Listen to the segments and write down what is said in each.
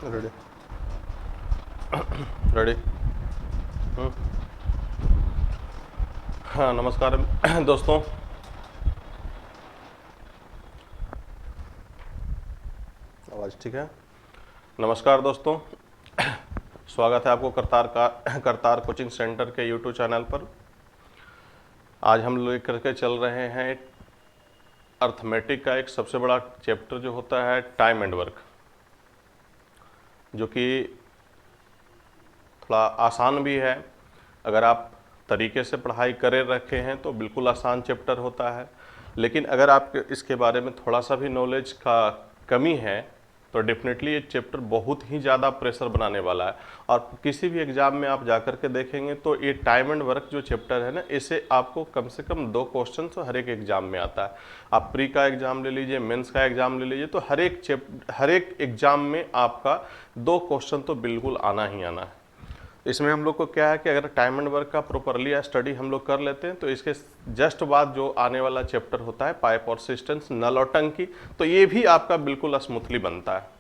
Ready ready. हाँ, नमस्कार दोस्तों। आवाज़ ठीक है? नमस्कार दोस्तों, स्वागत है आपको करतार कोचिंग सेंटर के यूट्यूब चैनल पर। आज हम लेकर के चल रहे हैं अर्थमेटिक का एक सबसे बड़ा चैप्टर जो होता है टाइम एंड वर्क, जो कि थोड़ा आसान भी है। अगर आप तरीके से पढ़ाई करे रखे हैं तो बिल्कुल आसान चैप्टर होता है, लेकिन अगर आपके इसके बारे में थोड़ा सा भी नॉलेज का कमी है तो डेफिनेटली ये चैप्टर बहुत ही ज़्यादा प्रेशर बनाने वाला है। और किसी भी एग्ज़ाम में आप जा कर के देखेंगे तो ये टाइम एंड वर्क जो चैप्टर है ना, इसे आपको कम से कम 2 क्वेश्चन तो हर एक एग्ज़ाम में आता है। आप प्री का एग्ज़ाम ले लीजिए, मेंस का एग्ज़ाम ले लीजिए, तो हर एक एग्ज़ाम में आपका 2 क्वेश्चन तो बिल्कुल आना ही आना है। इसमें हम लोग को क्या है कि अगर टाइम एंड वर्क का प्रॉपरली स्टडी हम लोग कर लेते हैं तो इसके जस्ट बाद जो आने वाला चैप्टर होता है पाइप और सिस्टम्स, नल और टंकी, तो ये भी आपका बिल्कुल स्मूथली बनता है।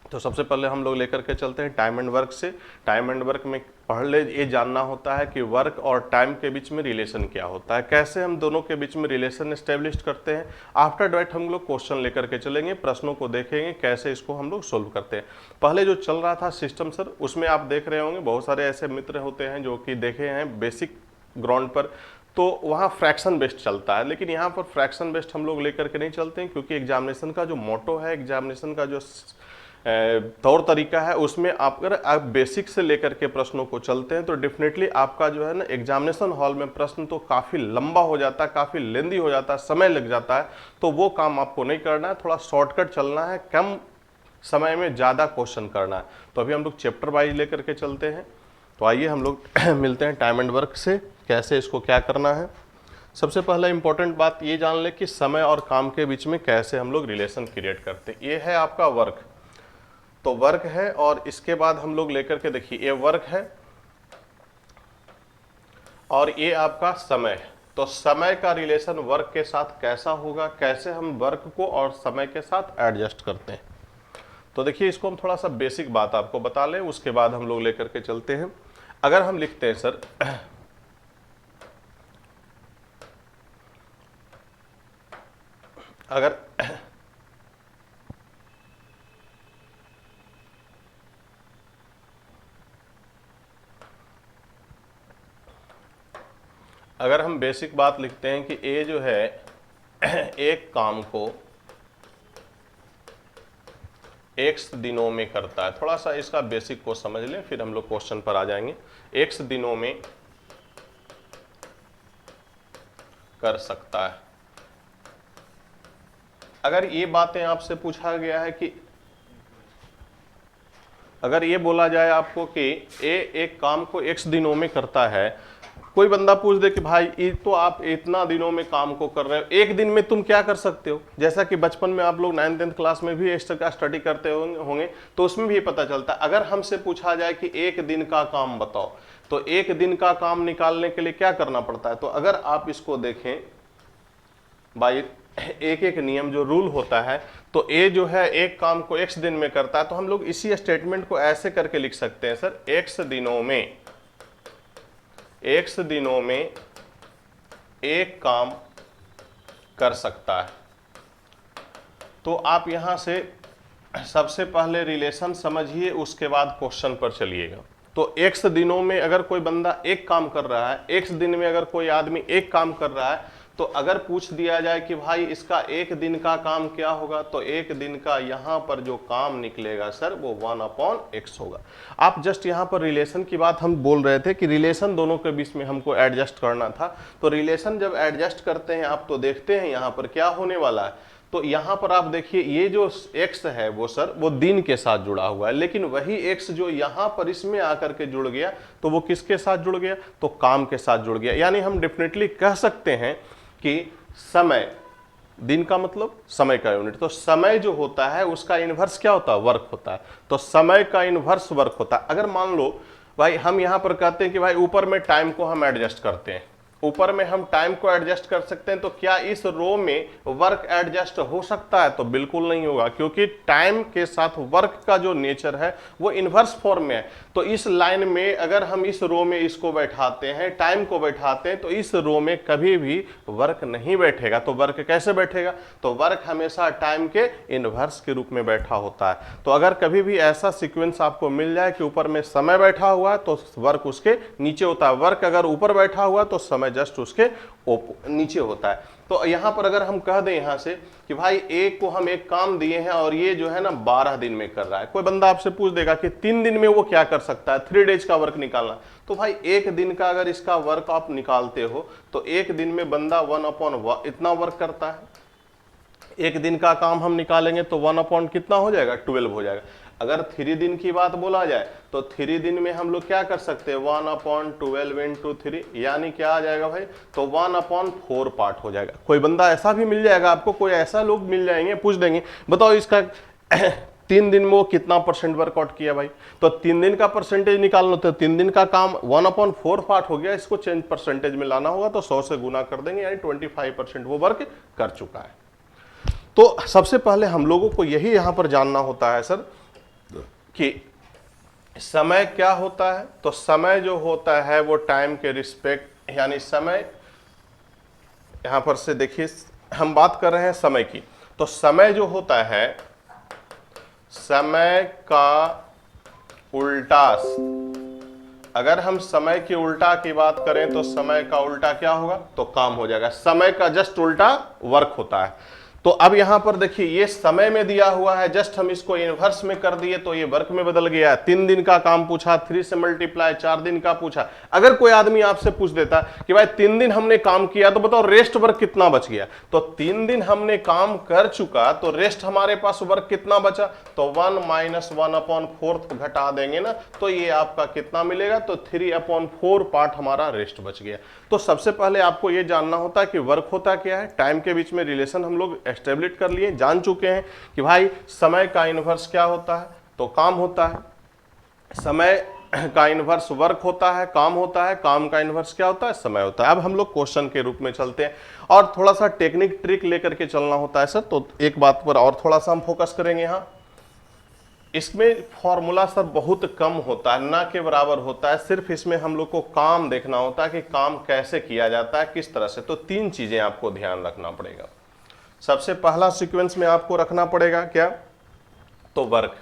तो सबसे पहले हम लोग लेकर के चलते हैं टाइम एंड वर्क से। टाइम एंड वर्क में पहले ये जानना होता है कि वर्क और टाइम के बीच में रिलेशन क्या होता है, कैसे हम दोनों के बीच में रिलेशन एस्टेब्लिश करते हैं। आफ्टर दैट हम लोग क्वेश्चन लेकर के चलेंगे, प्रश्नों को देखेंगे कैसे इसको हम लोग सोल्व करते हैं। पहले जो चल रहा था सिस्टम सर, उसमें आप देख रहे होंगे बहुत सारे ऐसे मित्र होते हैं जो कि देखे हैं बेसिक ग्राउंड पर, तो वहाँ फ्रैक्शन बेस्ड चलता है। लेकिन यहाँ पर फ्रैक्शन बेस्ड हम लोग लेकर के नहीं चलते हैं, क्योंकि एग्जामिनेशन का जो मोटो है, एग्जामिनेशन का जो तौर तरीका है, उसमें आप अगर आप बेसिक से लेकर के प्रश्नों को चलते हैं तो डेफिनेटली आपका जो है ना एग्जामिनेशन हॉल में प्रश्न तो काफ़ी लंबा हो जाता है, काफ़ी लेंदी हो जाता है, समय लग जाता है। तो वो काम आपको नहीं करना है, थोड़ा शॉर्टकट चलना है, कम समय में ज़्यादा क्वेश्चन करना है। तो अभी हम लोग चैप्टर वाइज लेकर के चलते हैं। तो आइए हम लोग मिलते हैं टाइम एंड वर्क से, कैसे इसको क्या करना है। सबसे पहले इंपॉर्टेंट बात ये जान ले कि समय और काम के बीच में कैसे हम लोग रिलेशन क्रिएट करते हैं। ये है आपका वर्क, तो वर्क है, और इसके बाद हम लोग लेकर के देखिए ये वर्क है और ये आपका समय है। तो समय का रिलेशन वर्क के साथ कैसा होगा, कैसे हम वर्क को और समय के साथ एडजस्ट करते हैं। तो देखिए इसको हम थोड़ा सा बेसिक बात आपको बता लें, उसके बाद हम लोग लेकर के चलते हैं। अगर हम लिखते हैं सर अगर हम बेसिक बात लिखते हैं कि ए जो है एक काम को x दिनों में करता है। थोड़ा सा इसका बेसिक को समझ लें, फिर हम लोग क्वेश्चन पर आ जाएंगे। x दिनों में कर सकता है। अगर ये बातें आपसे पूछा गया है कि अगर ये बोला जाए आपको कि ए एक काम को x दिनों में करता है, कोई बंदा पूछ दे कि भाई ये तो आप इतना दिनों में काम को कर रहे हो, एक दिन में तुम क्या कर सकते हो। जैसा कि बचपन में आप लोग 9th-10th क्लास में भी एक्स्ट्रा स्टडी करते होंगे, तो उसमें भी ये पता चलता है। अगर हमसे पूछा जाए कि एक दिन का काम बताओ, तो एक दिन का काम निकालने के लिए क्या करना पड़ता है। तो अगर आप इसको देखें भाई, एक एक नियम जो रूल होता है, तो ए जो है एक काम को x दिन में करता है, तो हम लोग इसी स्टेटमेंट को ऐसे करके लिख सकते हैं सर, x दिनों में एक काम कर सकता है। तो आप यहां से सबसे पहले रिलेशन समझिए, उसके बाद क्वेश्चन पर चलिएगा। तो x दिनों में अगर कोई बंदा एक काम कर रहा है, x दिन में अगर कोई आदमी एक काम कर रहा है, तो अगर पूछ दिया जाए कि भाई इसका एक दिन का काम क्या होगा, तो एक दिन का यहां पर जो काम निकलेगा सर वो 1/x होगा। आप जस्ट यहां पर रिलेशन की बात हम बोल रहे थे कि रिलेशन दोनों के बीच में हमको एडजस्ट करना था। तो रिलेशन जब एडजस्ट करते हैं आप, तो देखते हैं यहां पर क्या होने वाला है। तो यहां पर आप देखिए ये जो x है वो सर वो दिन के साथ जुड़ा हुआ है, लेकिन वही x जो यहां पर इसमें आकर के जुड़ गया, तो वो किसके साथ जुड़ गया, तो काम के साथ जुड़ गया। यानी हम डेफिनेटली कह सकते हैं कि समय, दिन का मतलब समय का यूनिट, तो समय जो होता है उसका इन्वर्स क्या होता है, वर्क होता है। तो समय का इन्वर्स वर्क होता है। अगर मान लो भाई हम यहां पर कहते हैं कि भाई ऊपर में टाइम को हम एडजस्ट करते हैं, ऊपर में हम टाइम को एडजस्ट कर सकते हैं, तो क्या इस रो में वर्क एडजस्ट हो सकता है? तो बिल्कुल नहीं होगा, क्योंकि टाइम के साथ वर्क का जो नेचर है वो इन्वर्स फॉर्म में है। तो इस लाइन में अगर हम इस रो में इसको बैठाते हैं, टाइम को बैठाते हैं, तो इस रो में कभी भी वर्क नहीं बैठेगा। तो वर्क कैसे बैठेगा? तो वर्क हमेशा टाइम के इन्वर्स के रूप में बैठा होता है। तो अगर कभी भी ऐसा सीक्वेंस आपको मिल जाए कि ऊपर में समय बैठा हुआ है तो वर्क उसके नीचे होता है, वर्क अगर ऊपर बैठा हुआ तो समय जस्ट उसके नीचे होता है। तो यहां पर अगर हम कह दें यहां से कि भाई ए को हम एक काम दिए हैं और ये जो है ना 12 दिन में कर रहा है, कोई बंदा आपसे पूछ देगा कि 3 दिन में वो क्या कर सकता है, 3 डेज का वर्क निकालना, तो भाई एक दिन का अगर इसका वर्क आप निकालते हो तो एक दिन में बंदा 1/1 इतना वर्क करता है। एक दिन का काम हम निकालेंगे तो 1/ कितना हो जाएगा? 12 हो जाएगा। अगर 3 दिन की बात बोला जाए तो 3 दिन में हम लोग क्या कर सकते हैं? 1/12 into 3 यानी क्या आ जाएगा भाई? तो 1/4 पार्ट हो जाएगा। कोई बंदा ऐसा भी मिल जाएगा आपको, कोई ऐसा लोग मिल जाएंगे, पूछ देंगे बताओ इसका 3 दिन में वो कितना % वर्कआउट किया भाई? तो 3 दिन का परसेंटेज निकालना, तो 3 दिन का काम 1/4 पार्ट हो गया, इसको चेंज परसेंटेज में लाना होगा तो 100 से गुना कर देंगे, यानी 25% वो वर्क कर चुका है। तो सबसे पहले हम लोगों को यही यहां पर जानना होता है सर कि समय क्या होता है। तो समय जो होता है वो टाइम के रिस्पेक्ट, यानी समय, यहां पर से देखिए हम बात कर रहे हैं समय की, तो समय जो होता है समय का उल्टा, अगर हम समय के उल्टा की बात करें तो समय का उल्टा क्या होगा? तो काम हो जाएगा। समय का जस्ट उल्टा वर्क होता है। तो अब यहां पर देखिए ये समय में दिया हुआ है, जस्ट हम इसको इनवर्स में कर दिए तो ये वर्क में बदल गया। 3 दिन का काम पूछा, 3 से मल्टीप्लाई 4 दिन का पूछा। अगर कोई आदमी आपसे पूछ देता कि भाई 3 दिन हमने काम किया तो बताओ रेस्ट वर्क कितना बच गया? तो 3 दिन हमने काम कर चुका तो रेस्ट हमारे पास वर्क कितना बचा? तो 1 - 1/4 घटा देंगे ना, तो ये आपका कितना मिलेगा? तो 3/4 पार्ट हमारा रेस्ट बच गया। तो सबसे पहले आपको ये जानना होता है कि वर्क होता क्या है। टाइम के बीच में रिलेशन हम लोग एस्टेब्लिश कर लिए, जान चुके हैं कि भाई समय का इन्वर्स क्या होता है? तो काम होता है। समय का इन्वर्स वर्क होता है, काम होता है, काम का इन्वर्स क्या होता है? समय होता है। अब हम लोग क्वेश्चन के रूप में चलते हैं और थोड़ा सा टेक्निक ट्रिक लेकर के चलना होता है सर। तो एक बात पर और थोड़ा सा हम फोकस करेंगे यहाँ। इसमें फॉर्मूला सर बहुत कम होता है, ना के बराबर होता है। सिर्फ इसमें हम लोग को काम देखना होता है कि काम कैसे किया जाता है, किस तरह से। तो 3 चीजें आपको ध्यान रखना पड़ेगा। सबसे पहला सीक्वेंस में आपको रखना पड़ेगा क्या? तो वर्क।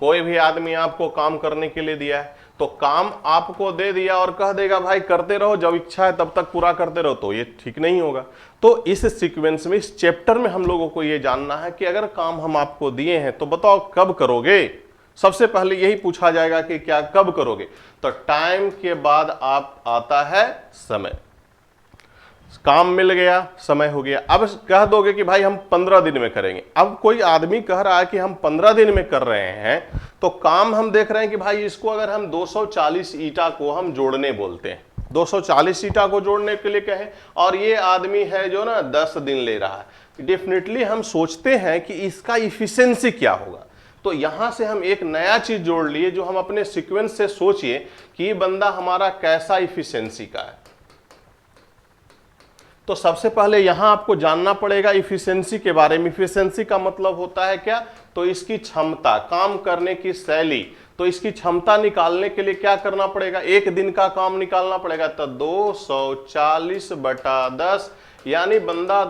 कोई भी आदमी आपको काम करने के लिए दिया है तो काम आपको दे दिया और कह देगा भाई करते रहो, जब इच्छा है तब तक पूरा करते रहो, तो ये ठीक नहीं होगा। तो इस सीक्वेंस में, इस चैप्टर में हम लोगों को ये जानना है कि अगर काम हम आपको दिए हैं तो बताओ कब करोगे। सबसे पहले यही पूछा जाएगा कि क्या कब करोगे। तो टाइम के बाद आप आता है समय। काम मिल गया, समय हो गया। अब कह दोगे कि भाई हम 15 दिन में करेंगे। अब कोई आदमी कह रहा है कि हम 15 दिन में कर रहे हैं, तो काम हम देख रहे हैं कि भाई इसको अगर हम 240 ईंटा को हम जोड़ने बोलते हैं, 240 ईंटा को जोड़ने के लिए कहें, और ये आदमी है जो ना 10 दिन ले रहा है, डेफिनेटली हम सोचते हैं कि इसका इफिशिएंसी क्या होगा। तो यहां से हम एक नया चीज जोड़ लिए, जो हम अपने सीक्वेंस से सोचिए कि ये बंदा हमारा कैसा इफिशिएंसी का है। तो सबसे पहले यहां आपको जानना पड़ेगा इफिशिएंसी के बारे में। इफिशिएंसी का मतलब होता है क्या? तो इसकी क्षमता, काम करने की शैली। तो इसकी क्षमता निकालने के लिए क्या करना पड़ेगा? एक दिन का काम निकालना पड़ेगा। तो 240/10 यानी बंदा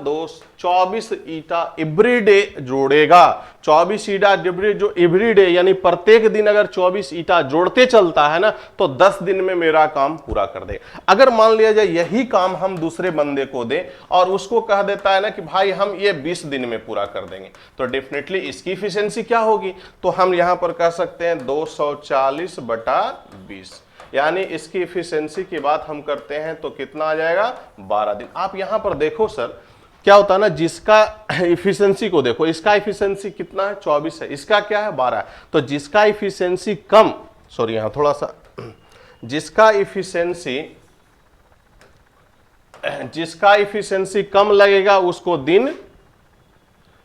24 ईंटा एवरीडे जोड़ेगा। 24 ईंटा जो एवरीडे, यानी प्रत्येक दिन अगर 24 ईंटा जोड़ते चलता है ना, तो 10 दिन में मेरा काम पूरा कर देगा। अगर मान लिया जाए यही काम हम दूसरे बंदे को दें और उसको कह देता है ना कि भाई हम ये 20 दिन में पूरा कर देंगे, तो डेफिनेटली इसकी इफिशिएंसी क्या होगी? तो हम यहां पर कह सकते हैं 240/20, यानी इसकी इफिशिएंसी की बात हम करते हैं तो कितना आ जाएगा? 12 दिन। आप यहां पर देखो सर क्या होता है ना, जिसका इफिशिएंसी को देखो, इसका इफिशिएंसी कितना है? 24 है, इसका क्या है? 12 है। तो जिसका इफिशिएंसी कम, सॉरी यहां थोड़ा सा, जिसका इफिशिएंसी कम लगेगा उसको दिन,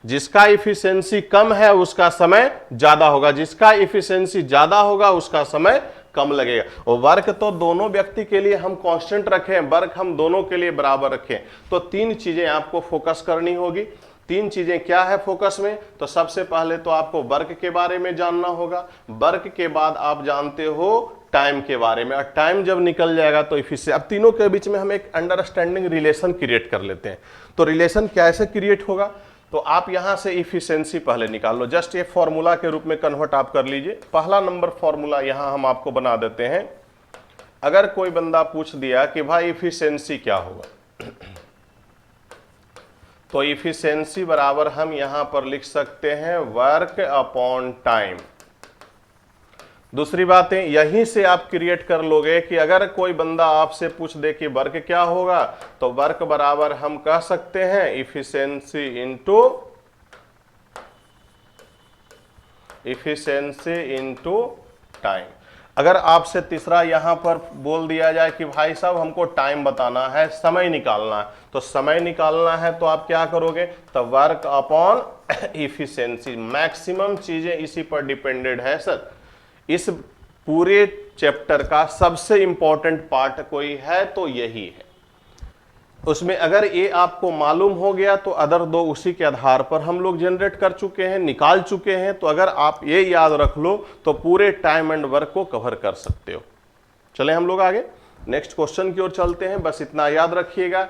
जिसका इफिशिएंसी कम है उसका समय ज्यादा होगा, जिसका इफिशिएंसी ज्यादा होगा उसका समय कम लगेगा। और वर्क तो दोनों व्यक्ति के लिए हम कांस्टेंट रखें, वर्क हम दोनों के लिए बराबर रखें। तो तीन चीजें आपको फोकस करनी होगी। तीन चीजें क्या है फोकस में? तो सबसे पहले तो आपको वर्क के बारे में जानना होगा, वर्क के बाद आप जानते हो टाइम के बारे में, और टाइम जब निकल जाएगा तो इफिशिएंसी। अब तीनों के बीच में हम एक अंडरस्टैंडिंग रिलेशन क्रिएट कर लेते हैं। तो रिलेशन कैसे क्रिएट होगा? तो आप यहां से इफिशिएंसी पहले निकाल लो, जस्ट ये फॉर्मूला के रूप में कन्वर्ट आप कर लीजिए। पहला नंबर फॉर्मूला यहां हम आपको बना देते हैं। अगर कोई बंदा पूछ दिया कि भाई इफिशिएंसी क्या होगा, तो इफिशिएंसी बराबर हम यहां पर लिख सकते हैं वर्क अपॉन टाइम। दूसरी बात है, यहीं से आप क्रिएट कर लोगे कि अगर कोई बंदा आपसे पूछ दे कि वर्क क्या होगा, तो वर्क बराबर हम कह सकते हैं इफिशिएंसी इनटू टाइम। अगर आपसे तीसरा यहां पर बोल दिया जाए कि भाई साहब हमको टाइम बताना है, समय निकालना है, तो समय निकालना है तो आप क्या करोगे? तो वर्क अपॉन इफिशिएंसी। मैक्सिमम चीजें इसी पर डिपेंडेड है सर। इस पूरे चैप्टर का सबसे इंपॉर्टेंट पार्ट कोई है तो यही है। उसमें अगर ये आपको मालूम हो गया तो अदर दो उसी के आधार पर हम लोग जनरेट कर चुके हैं, निकाल चुके हैं। तो अगर आप ये याद रख लो तो पूरे टाइम एंड वर्क को कवर कर सकते हो। चले हम लोग आगे नेक्स्ट क्वेश्चन की ओर चलते हैं। बस इतना याद रखिएगा,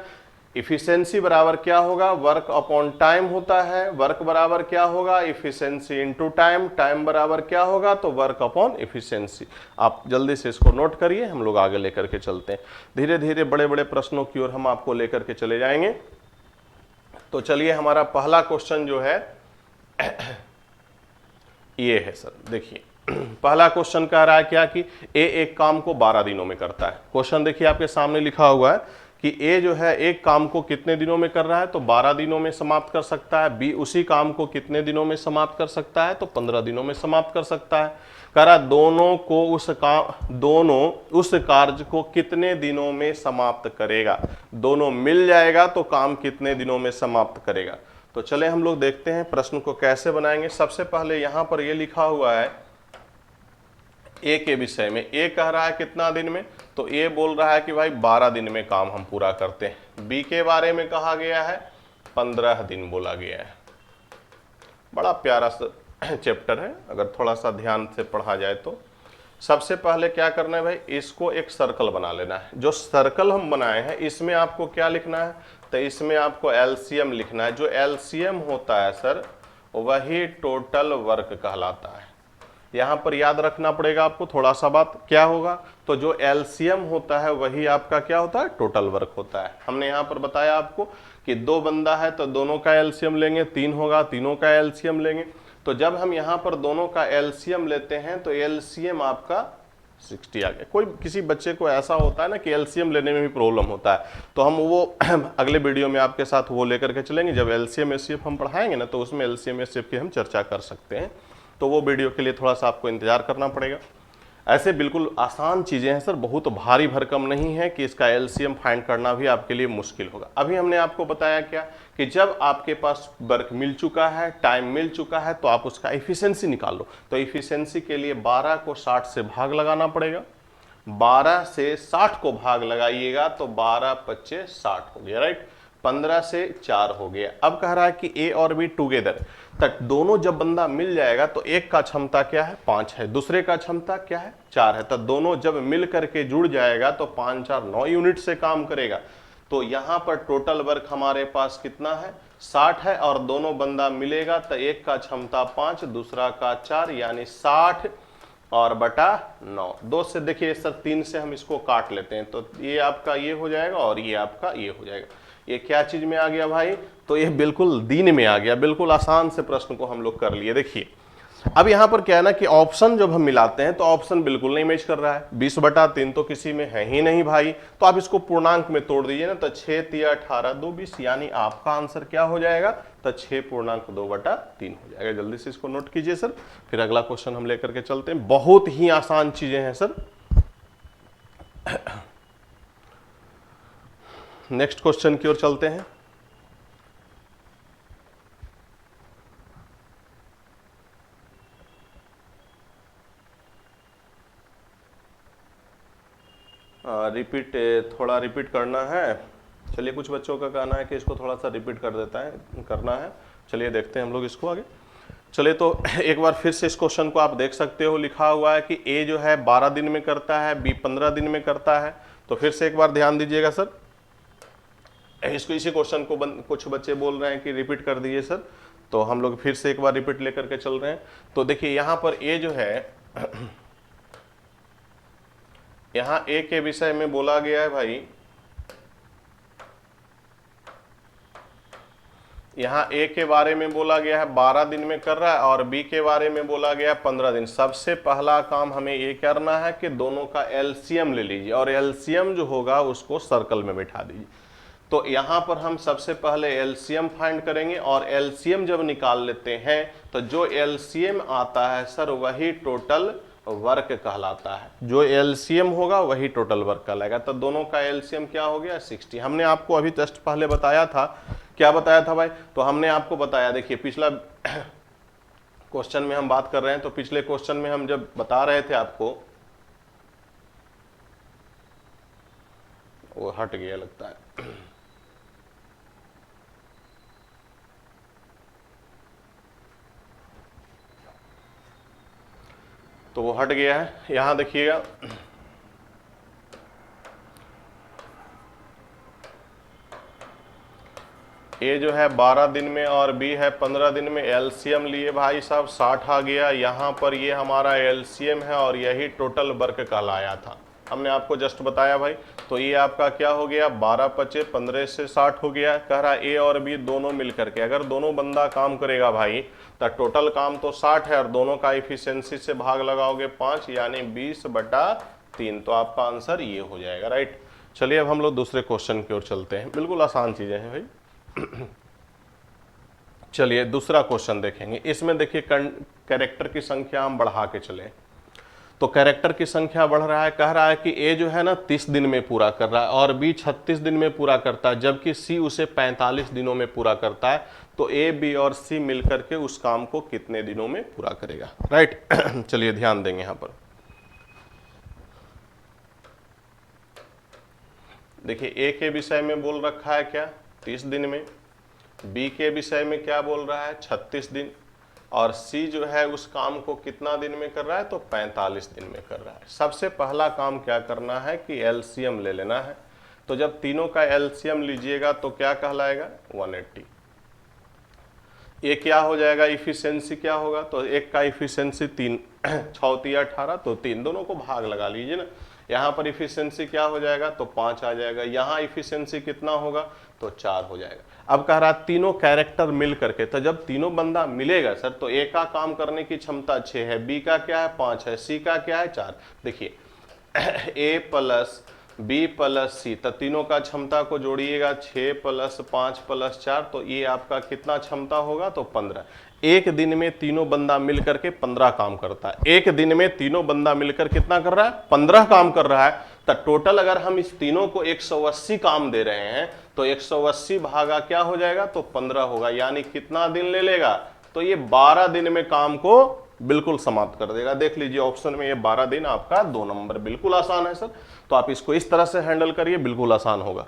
इफिशिएंसी बराबर क्या होगा? वर्क अपॉन टाइम होता है। वर्क बराबर क्या होगा? Efficiency into time. टाइम बराबर क्या होगा? तो वर्क अपॉन इफिशिएंसी। आप जल्दी से इसको नोट करिए, हम लोग आगे लेकर के चलते हैं। धीरे धीरे बड़े बड़े प्रश्नों की ओर हम आपको लेकर के चले जाएंगे। तो चलिए, हमारा पहला क्वेश्चन जो है ये है सर। देखिए पहला क्वेश्चन कह रहा है क्या कि ए एक काम को 12 दिनों में करता है। क्वेश्चन देखिए आपके सामने लिखा हुआ है कि ए जो है एक काम को कितने दिनों में कर रहा है? तो 12 दिनों में समाप्त कर सकता है। बी उसी काम को कितने दिनों में समाप्त कर सकता है? तो 15 दिनों में समाप्त कर सकता है। कह रहा दोनों उस कार्य को कितने दिनों में समाप्त करेगा? दोनों मिल जाएगा तो काम कितने दिनों में समाप्त करेगा? तो चले हम लोग देखते हैं प्रश्न को कैसे बनाएंगे। सबसे पहले यहां पर यह लिखा हुआ है ए के विषय में। ए कह रहा है कितना दिन में? तो ए बोल रहा है कि भाई 12 दिन में काम हम पूरा करते हैं। बी के बारे में कहा गया है 15 दिन बोला गया है। बड़ा प्यारा चैप्टर है, अगर थोड़ा सा ध्यान से पढ़ा जाए तो। सबसे पहले क्या करना है भाई, इसको एक सर्कल बना लेना है। जो सर्कल हम बनाए हैं इसमें आपको क्या लिखना है? तो इसमें आपको एलसीएम लिखना है। जो एलसीएम होता है सर वही टोटल वर्क कहलाता है। यहां पर याद रखना पड़ेगा आपको थोड़ा सा बात, क्या होगा? तो जो एलसीएम होता है वही आपका क्या होता है? टोटल वर्क होता है। हमने यहां पर बताया आपको कि दो बंदा है तो दोनों का एलसीएम लेंगे, तीन होगा तीनों का एलसीएम लेंगे। तो जब हम यहां पर दोनों का एलसीएम लेते हैं तो एलसीएम आपका 60 आ गया। कोई किसी बच्चे को ऐसा होता है ना कि एलसीएम लेने में भी प्रॉब्लम होता है, तो हम वो अगले वीडियो में आपके साथ वो लेकर के चलेंगे। जब एलसीएम एचसीएफ हम पढ़ाएंगे ना तो उसमें एलसीएम एचसीएफ की हम चर्चा कर सकते हैं। तो वो वीडियो के लिए थोड़ा सा आपको इंतजार करना पड़ेगा। ऐसे बिल्कुल आसान चीज़ें हैं सर, बहुत भारी भरकम नहीं है कि इसका एलसीएम फाइंड करना भी आपके लिए मुश्किल होगा। अभी हमने आपको बताया क्या कि जब आपके पास वर्क मिल चुका है, टाइम मिल चुका है, तो आप उसका इफिशिएंसी निकाल लो। तो इफिशिएंसी के लिए 12 को 60 से भाग लगाना पड़ेगा। 12 से 60 को भाग लगाइएगा तो 12 25 60 हो गया, राइट। 15 से 4 हो गया। अब कह रहा है कि ए और बी टुगेदर, तक दोनों जब बंदा मिल जाएगा तो एक का क्षमता क्या है? 5 है, दूसरे का क्षमता क्या है? 4 है। तो दोनों जब मिल करके जुड़ जाएगा तो 5 4 9 यूनिट से काम करेगा। तो यहां पर टोटल वर्क हमारे पास कितना है? 60 है। और दोनों बंदा मिलेगा तो एक का क्षमता 5, दूसरा का 4, यानी 60 और बटा 9। 2 से देखिए सर 3 से हम इसको काट लेते हैं तो ये आपका ये हो जाएगा और ये आपका ये हो जाएगा। ये क्या चीज में आ गया भाई? तो ये बिल्कुल दिन में आ गया। बिल्कुल आसान से प्रश्न को हम लोग कर लिए। देखिए अब यहां पर क्या है ना कि ऑप्शन जब हम मिलाते हैं तो ऑप्शन बिल्कुल नहीं मैच कर रहा है। 20/3 तो किसी में है ही नहीं भाई। तो आप इसको पूर्णांक में तोड़ दीजिए ना, तो 6 3 18 2 20, यानी आपका आंसर क्या हो जाएगा? तो 6.2/3 हो जाएगा। जल्दी से इसको नोट कीजिए सर, फिर अगला क्वेश्चन हम लेकर के चलते हैं। बहुत ही आसान चीजें हैं सर। नेक्स्ट क्वेश्चन की ओर चलते हैं। रिपीट, थोड़ा रिपीट करना है। चलिए, कुछ बच्चों का कहना है कि इसको थोड़ा सा रिपीट कर देता है, करना है। चलिए देखते हैं हम लोग इसको आगे। चलिए, तो एक बार फिर से इस क्वेश्चन को आप देख सकते हो। लिखा हुआ है कि ए जो है 12 दिन में करता है, बी 15 दिन में करता है। तो फिर से एक बार ध्यान दीजिएगा सर, इसको, इसी क्वेश्चन को कुछ बच्चे बोल रहे हैं कि रिपीट कर दीजिए सर, तो हम लोग फिर से एक बार रिपीट लेकर के चल रहे हैं। तो देखिए यहाँ पर ए जो है, यहाँ ए के विषय में बोला गया है भाई, यहाँ ए के बारे में बोला गया है 12 दिन में कर रहा है, और बी के बारे में बोला गया है 15 दिन। सबसे पहला काम हमें ये करना है कि दोनों का एलसीएम ले लीजिए, और एलसीएम जो होगा उसको सर्कल में बैठा दीजिए। तो यहाँ पर हम सबसे पहले एलसीएम फाइंड करेंगे, और एलसीएम जब निकाल लेते हैं तो जो एलसीएम आता है सर वही टोटल वर्क कहलाता है। जो एलसीएम होगा वही टोटल वर्क कहलाएगा। तो दोनों का एलसीएम क्या हो गया, 60। हमने आपको अभी जस्ट पहले बताया था, क्या बताया था भाई? तो हमने आपको बताया, देखिए पिछला क्वेश्चन में हम बात कर रहे हैं, तो पिछले क्वेश्चन में हम जब बता रहे थे आपको, वो हट गया लगता है। तो वो हट गया है। यहां देखिएगा, ए जो है 12 दिन में और बी है 15 दिन में। एलसीएम लिए भाई साहब 60 आ गया। यहाँ पर ये हमारा एलसीएम है और यही टोटल वर्क कहलाया था, हमने आपको जस्ट बताया भाई। तो ये आपका क्या हो गया, 12 पचे 15 से 60 हो गया। कह रहा ए और बी दोनों मिलकर के, अगर दोनों बंदा काम करेगा भाई तो टोटल काम तो 60 है, और दोनों का इफिशियंसी से भाग लगाओगे 5, यानी 20/3। तो आपका आंसर ये हो जाएगा, राइट। चलिए अब हम लोग दूसरे क्वेश्चन की ओर चलते हैं। बिल्कुल आसान चीजें हैं भाई। चलिए दूसरा क्वेश्चन देखेंगे। इसमें देखिए कैरेक्टर की संख्या हम बढ़ा के चले, तो कैरेक्टर की संख्या बढ़ रहा है। कह रहा है कि ए जो है ना 30 दिन में पूरा कर रहा है, और बी 36 दिन में पूरा करता है, जबकि सी उसे 45 दिनों में पूरा करता है। तो ए, बी और सी मिलकर के उस काम को कितने दिनों में पूरा करेगा, राइट। चलिए ध्यान देंगे यहां पर। देखिए ए के विषय में बोल रखा है क्या, 30 दिन में। बी के विषय में क्या बोल रहा है, 36 दिन। और सी जो है उस काम को कितना दिन में कर रहा है, तो 45 दिन में कर रहा है। सबसे पहला काम क्या करना है कि एलसीएम ले लेना है। तो जब तीनों का एलसीएम लीजिएगा तो क्या कहलाएगा, 180। ये क्या हो जाएगा, इफिशियंसी क्या होगा, तो एक का इफिशियंसी 3, 6 18, तो 3, दोनों को भाग लगा लीजिए ना। यहाँ पर इफिशियंसी क्या हो जाएगा, तो 5 आ जाएगा। यहाँ इफिशियंसी कितना होगा, तो 4 हो जाएगा। अब कह रहा तीनों कैरेक्टर मिल करके, तो जब तीनों बंदा मिलेगा सर, तो ए का काम करने की क्षमता 6 है, बी का क्या है 5 है, सी का क्या है 4। देखिए ए प्लस बी प्लस सी, तो तीनों का क्षमता को जोड़िएगा, 6 + 5 + 4, तो ये आपका कितना क्षमता होगा, तो 15। एक दिन में तीनों बंदा मिलकर के 15 काम करता है। एक दिन में तीनों बंदा मिलकर कितना कर रहा है, 15 काम कर रहा है। तो टोटल अगर हम इस तीनों को 180 काम दे रहे हैं, तो 180 भागा क्या हो जाएगा, तो 15 होगा। यानी कितना दिन ले लेगा, तो ये 12 दिन में काम को बिल्कुल समाप्त कर देगा। देख लीजिए ऑप्शन में ये 12 दिन आपका 2 नंबर। बिल्कुल आसान है सर, तो आप इसको इस तरह से हैंडल करिए, बिल्कुल आसान होगा।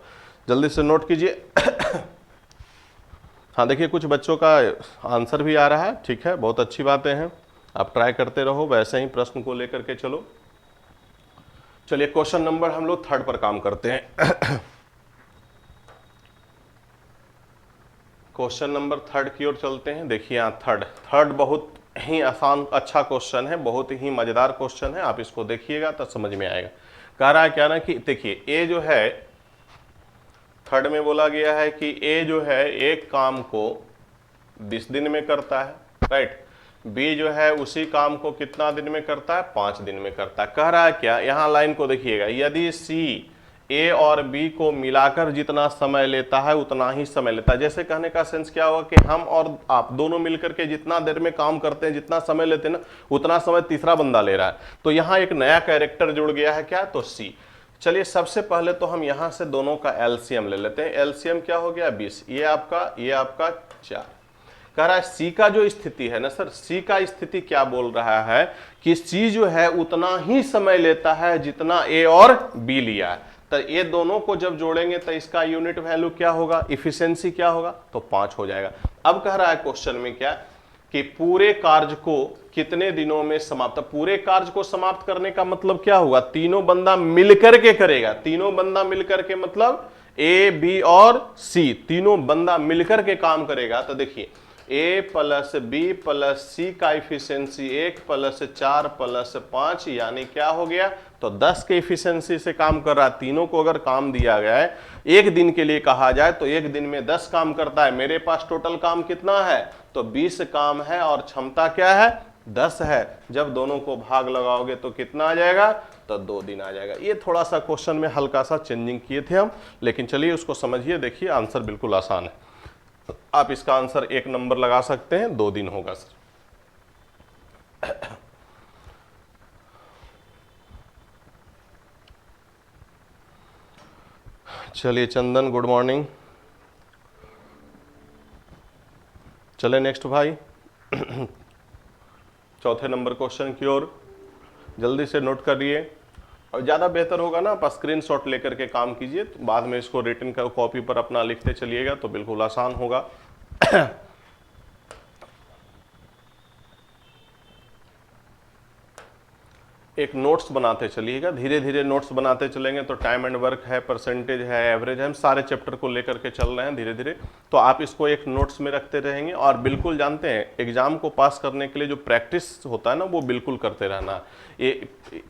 जल्दी से नोट कीजिए। हाँ देखिए कुछ बच्चों का आंसर भी आ रहा है, ठीक है, बहुत अच्छी बातें हैं। आप ट्राई करते रहो, वैसे ही प्रश्न को लेकर के चलो। चलिए क्वेश्चन नंबर हम लोग 3 पर काम करते हैं। क्वेश्चन नंबर 3 की ओर चलते हैं। देखिए यहाँ थर्ड बहुत ही आसान अच्छा क्वेश्चन है, बहुत ही मजेदार क्वेश्चन है। आप इसको देखिएगा तो समझ में आएगा। कह रहा है क्या ना कि देखिए ए जो है, 3 में बोला गया है कि ए जो है एक काम को 20 दिन में करता है, राइट। बी जो है उसी काम को कितना दिन में करता है, 5 दिन में करता है। कह रहा है क्या, यहाँ लाइन को देखिएगा, यदि सी ए और बी को मिलाकर जितना समय लेता है उतना ही समय लेता है। जैसे कहने का सेंस क्या होगा कि हम और आप दोनों मिलकर के जितना देर में काम करते हैं, जितना समय लेते हैं ना, उतना समय तीसरा बंदा ले रहा है। तो यहाँ एक नया कैरेक्टर जुड़ गया है, क्या, तो सी। चलिए सबसे पहले तो हम यहाँ से दोनों का एलसीएम ले लेते हैं। एलसीएम क्या हो गया, 20। ये आपका 4। कह रहा है सी का जो स्थिति है ना सर, सी का स्थिति क्या बोल रहा है कि सी जो है उतना ही समय लेता है जितना ए और बी लिया है। तो ये दोनों को जब जोड़ेंगे तो इसका यूनिट वैल्यू क्या होगा, इफिशिएंसी क्या होगा, तो 5 हो जाएगा। अब कह रहा है क्वेश्चन में क्या कि पूरे कार्य को कितने दिनों में समाप्त, पूरे कार्य को समाप्त करने का मतलब क्या होगा, तीनों बंदा मिलकर के करेगा। तीनों बंदा मिलकर के मतलब ए बी और सी, तीनों बंदा मिलकर के काम करेगा। तो देखिए ए प्लस बी प्लस सी का इफिशियंसी 1 प्लस 4 प्लस 5 यानी क्या हो गया, तो 10 के इफिशियंसी से काम कर रहा है। तीनों को अगर काम दिया गया है एक दिन के लिए कहा जाए तो एक दिन में 10 काम करता है। मेरे पास टोटल काम कितना है, तो 20 काम है और क्षमता क्या है, 10 है। जब दोनों को भाग लगाओगे तो कितना आ जाएगा, तो 2 दिन आ जाएगा। ये थोड़ा सा क्वेश्चन में हल्का सा चेंजिंग किए थे हम, लेकिन चलिए उसको समझिए। देखिए आंसर बिल्कुल आसान है, आप इसका आंसर 1 नंबर लगा सकते हैं, 2 दिन होगा सर। चलिए चंदन गुड मॉर्निंग। चले नेक्स्ट भाई चौथे नंबर क्वेश्चन की ओर, जल्दी से नोट करिए और ज़्यादा बेहतर होगा ना आप स्क्रीनशॉट लेकर के काम कीजिए, तो बाद में इसको रिटन का कॉपी पर अपना लिखते चलिएगा तो बिल्कुल आसान होगा। एक नोट्स बनाते चलिएगा, धीरे धीरे नोट्स बनाते चलेंगे तो टाइम एंड वर्क है, परसेंटेज है, एवरेज है, हम सारे चैप्टर को लेकर के चल रहे हैं धीरे धीरे। तो आप इसको एक नोट्स में रखते रहेंगे और बिल्कुल जानते हैं एग्जाम को पास करने के लिए जो प्रैक्टिस होता है ना वो बिल्कुल करते रहना। ये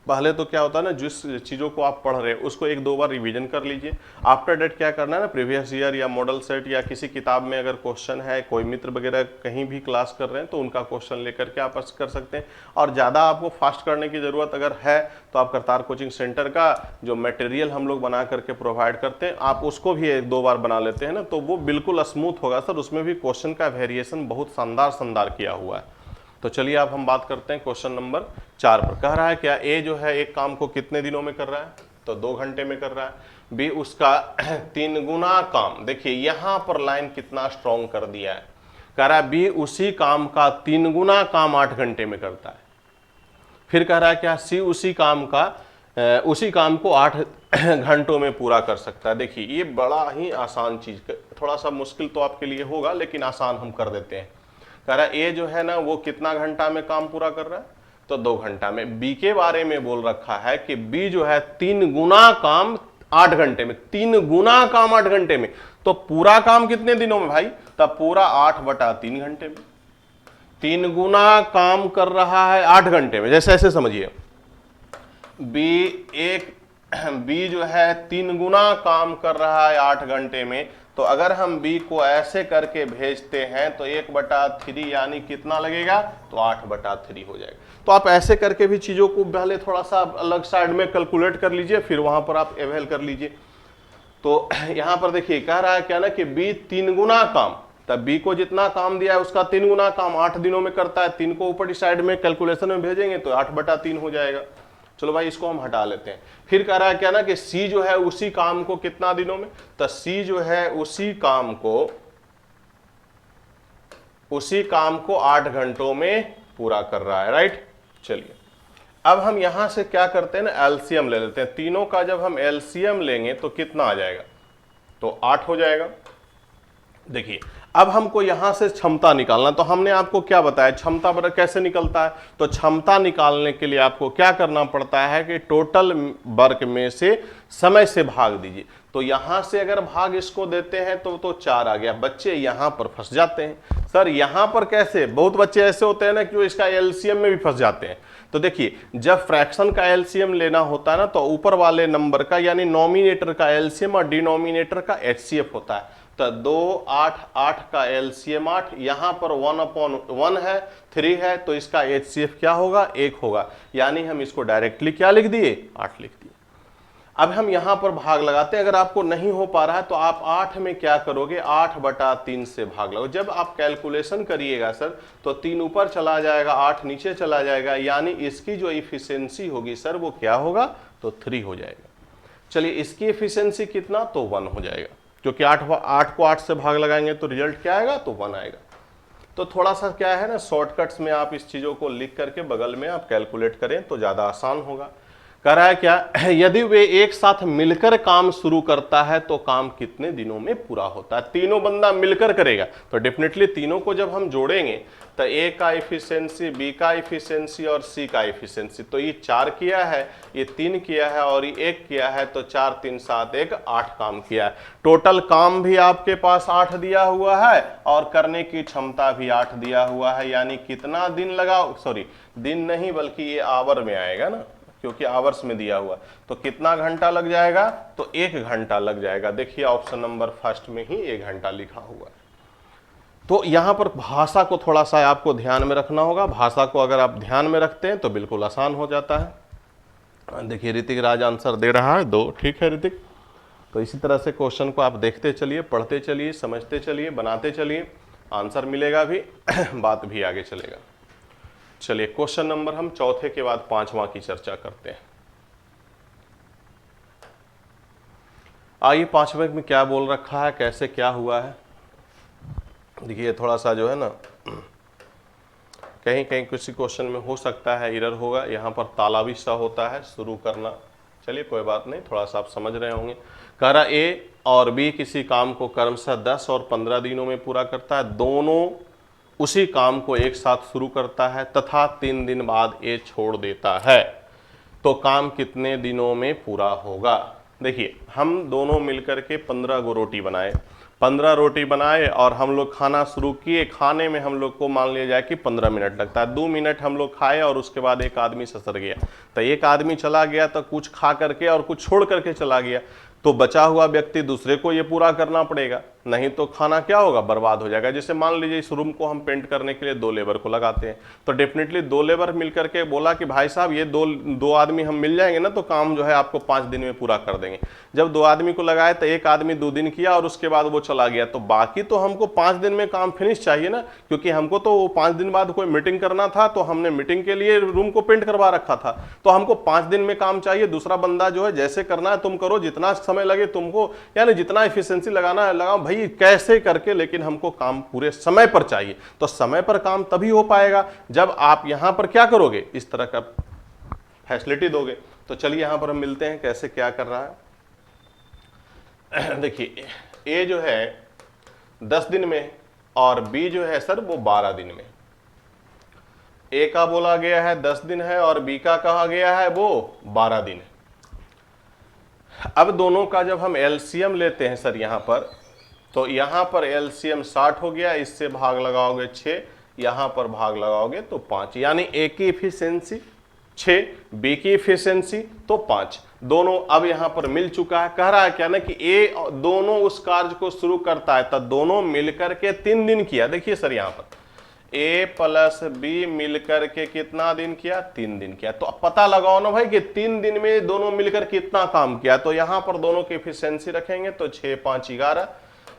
पहले तो क्या होता है ना, जिस चीज़ों को आप पढ़ रहे हैं उसको 1-2 बार रिवीजन कर लीजिए। आफ्टर डेट क्या करना है ना, प्रीवियस ईयर या मॉडल सेट या किसी किताब में अगर क्वेश्चन है, कोई मित्र वगैरह कहीं भी क्लास कर रहे हैं तो उनका क्वेश्चन लेकर के आप कर सकते हैं। और ज़्यादा आपको फास्ट करने की ज़रूरत अगर है तो आप करतार कोचिंग सेंटर का जो मटेरियल हम लोग बना करके प्रोवाइड करते हैं, आप उसको भी 1-2 बार बना लेते हैं ना तो वो बिल्कुल स्मूथ होगा सर। उसमें भी क्वेश्चन का वेरिएशन बहुत शानदार किया हुआ है। तो चलिए अब हम बात करते हैं क्वेश्चन नंबर 4 पर। कह रहा है क्या ए जो है एक काम को कितने दिनों में कर रहा है, तो 2 घंटे में कर रहा है। बी उसका 3 गुना काम, देखिए यहां पर लाइन कितना स्ट्रॉन्ग कर दिया है, कह रहा है बी उसी काम का 3 गुना काम 8 घंटे में करता है। फिर कह रहा है क्या सी उसी काम को 8 घंटों में पूरा कर सकता है। देखिए ये बड़ा ही आसान चीज, थोड़ा सा मुश्किल तो आपके लिए होगा लेकिन आसान हम कर देते हैं। कह रहा है ए जो है ना वो कितना घंटा में काम पूरा कर रहा है, तो 2 घंटा में। बी के बारे में बोल रखा है कि बी जो है 3 गुना काम 8 घंटे में, 3 गुना काम 8 घंटे में। तो पूरा काम कितने दिनों में भाई, तब पूरा 8/3 घंटे में। 3 गुना काम कर रहा है 8 घंटे में, जैसे ऐसे समझिए बी जो है 3 गुना काम कर रहा है 8 घंटे में। तो अगर हम बी को ऐसे करके भेजते हैं तो 1/3 यानी कितना लगेगा, तो 8/3 हो जाएगा। तो आप ऐसे करके भी चीजों को पहले थोड़ा सा अलग साइड में कैलकुलेट कर लीजिए, फिर वहां पर आप एवेल कर लीजिए। तो यहां पर देखिए कह रहा है क्या ना कि बी 3 गुना काम, तब बी को जितना काम दिया है उसका 3 गुना काम 8 दिनों में करता है। 3 को ऊपर साइड में कैलकुलेशन में भेजेंगे तो 8/3 हो जाएगा। चलो भाई इसको हम हटा लेते हैं। फिर कह रहा है क्या ना कि सी जो है उसी काम को कितना दिनों में, तो सी जो है उसी काम को 8 घंटों में पूरा कर रहा है, राइट। चलिए अब हम यहां से क्या करते हैं ना, एलसीएम ले लेते हैं। तीनों का जब हम एलसीएम लेंगे तो कितना आ जाएगा, तो 8 हो जाएगा। देखिए अब हमको यहां से क्षमता निकालना, तो हमने आपको क्या बताया क्षमता पर कैसे निकलता है। तो क्षमता निकालने के लिए आपको क्या करना पड़ता है कि टोटल वर्क में से समय से भाग दीजिए। तो यहां से अगर भाग इसको देते हैं तो 4 आ गया। बच्चे यहां पर फंस जाते हैं, सर यहां पर कैसे, बहुत बच्चे ऐसे होते हैं ना कि इसका एलसीएम में भी फंस जाते हैं। तो देखिए जब फ्रैक्शन का एलसीएम लेना होता है ना तो ऊपर वाले नंबर का यानी नॉमिनेटर का एलसीएम और डिनोमिनेटर का एचसीएफ होता है। तो 2, 8, 8 का एलसीएम 8, यहां पर 1/1 है, 3 है, तो इसका एचसीएफ क्या होगा, 1 होगा। यानी हम इसको डायरेक्टली क्या लिख दिए, 8 लिख दिए। अब हम यहां पर भाग लगाते हैं। अगर आपको नहीं हो पा रहा है तो आप 8 में क्या करोगे, 8/3 से भाग लगाओ। जब आप कैलकुलेशन करिएगा सर तो 3 ऊपर चला जाएगा, 8 नीचे चला जाएगा, यानी इसकी जो इफिशियंसी होगी सर वो क्या होगा, तो 3 हो जाएगा। चलिए इसकी इफिशियंसी कितना, तो 1 हो जाएगा, क्योंकि 8 को 8 से भाग लगाएंगे तो रिजल्ट क्या आएगा, तो 1 आएगा। तो थोड़ा सा क्या है ना, शॉर्टकट्स में आप इस चीज़ों को लिख करके बगल में आप कैलकुलेट करें तो ज़्यादा आसान होगा। कह रहा है क्या, यदि वे एक साथ मिलकर काम शुरू करता है तो काम कितने दिनों में पूरा होता है। तीनों बंदा मिलकर करेगा तो डेफिनेटली तीनों को जब हम जोड़ेंगे तो ए का इफिशियंसी, बी का इफिशियंसी और सी का इफिशियंसी, तो ये 4 किया है, ये 3 किया है और ये 1 किया है, तो 4 3 7 1 8 काम किया है। टोटल काम भी आपके पास 8 दिया हुआ है और करने की क्षमता भी 8 दिया हुआ है। यानी कितना दिन लगा, सॉरी दिन नहीं बल्कि ये आवर में आएगा ना, क्योंकि आवर्स में दिया हुआ, तो कितना घंटा लग जाएगा, तो 1 घंटा लग जाएगा। देखिए ऑप्शन नंबर फर्स्ट में ही 1 घंटा लिखा हुआ है। तो यहां पर भाषा को थोड़ा सा आपको ध्यान में रखना होगा। भाषा को अगर आप ध्यान में रखते हैं तो बिल्कुल आसान हो जाता है। देखिए ऋतिक राज आंसर दे रहा है 2, ठीक है ऋतिक। तो इसी तरह से क्वेश्चन को आप देखते चलिए, पढ़ते चलिए, समझते चलिए, बनाते चलिए, आंसर मिलेगा भी बात भी आगे चलेगा। चलिए क्वेश्चन नंबर हम चौथे के बाद 5वां की चर्चा करते हैं। आइए 5वें में क्या बोल रखा है, कैसे क्या हुआ है। देखिए थोड़ा सा जो है ना, कहीं कहीं किसी क्वेश्चन में हो सकता है एरर होगा, यहाँ पर तालाबी सा होता है शुरू करना। चलिए कोई बात नहीं, थोड़ा सा आप समझ रहे होंगे। कह रहा ए और बी किसी काम को क्रमशः 10 और 15 दिनों में पूरा करता है। दोनों उसी काम को एक साथ शुरू करता है तथा 3 दिन बाद ए छोड़ देता है, तो काम कितने दिनों में पूरा होगा। देखिए हम दोनों मिलकर के 15 गो रोटी बनाए, 15 रोटी बनाए और हम लोग खाना शुरू किए। खाने में हम लोग को मान लिया जाए कि 15 मिनट लगता है। 2 मिनट हम लोग खाए और उसके बाद एक आदमी ससर गया, तो एक आदमी चला गया तो कुछ खा करके और कुछ छोड़ करके चला गया, तो बचा हुआ व्यक्ति दूसरे को ये पूरा करना पड़ेगा, नहीं तो खाना क्या होगा, बर्बाद हो जाएगा। जैसे मान लीजिए इस रूम को हम पेंट करने के लिए 2 लेबर को लगाते हैं, तो डेफिनेटली 2 लेबर मिलकर के बोला कि भाई साहब ये दो आदमी हम मिल जाएंगे ना तो काम जो है आपको 5 दिन में पूरा कर देंगे। जब 2 आदमी को लगाए तो एक आदमी 2 दिन किया और उसके बाद वो चला गया, तो बाकी तो हमको 5 दिन में काम फिनिश चाहिए ना, क्योंकि हमको तो वो 5 दिन बाद कोई मीटिंग करना था, तो हमने मीटिंग के लिए रूम को पेंट करवा रखा था, तो हमको 5 दिन में काम चाहिए। दूसरा बंदा जो है जैसे करना है तुम करो, जितना समय लगे तुमको, यानी जितना एफिशिएंसी लगाना है लगाओ भाई, कैसे करके, लेकिन हमको काम पूरे समय पर चाहिए। तो समय पर काम तभी हो पाएगा जब आप यहां पर क्या करोगे, इस तरह का फैसिलिटी दोगे। तो चलिए यहां पर हम मिलते हैं कैसे क्या कर रहा है। देखिए ए जो है 10 दिन में और बी जो है सर वो 12 दिन में। ए का बोला गया है 10 दिन है और बी का कहा गया है वो 12 दिन है। अब दोनों का जब हम एलसीएम लेते हैं सर यहां पर, तो यहां पर एलसीएम 60 हो गया, इससे भाग लगाओगे 6, यहां पर भाग लगाओगे तो 5, यानी ए की इफिशिएंसी 6, बी की इफिशिएंसी तो 5, दोनों अब यहां पर मिल चुका है। कह रहा है क्या ना कि ए दोनों उस कार्य को शुरू करता है, तब दोनों मिलकर के 3 दिन किया। देखिए सर यहां पर ए प्लस बी मिलकर के कितना दिन किया, 3 दिन किया। तो अब पता लगाओ ना भाई कि 3 दिन में दोनों मिलकर कितना काम किया। तो यहां पर दोनों की एफिशिएंसी रखेंगे तो 6 5 11,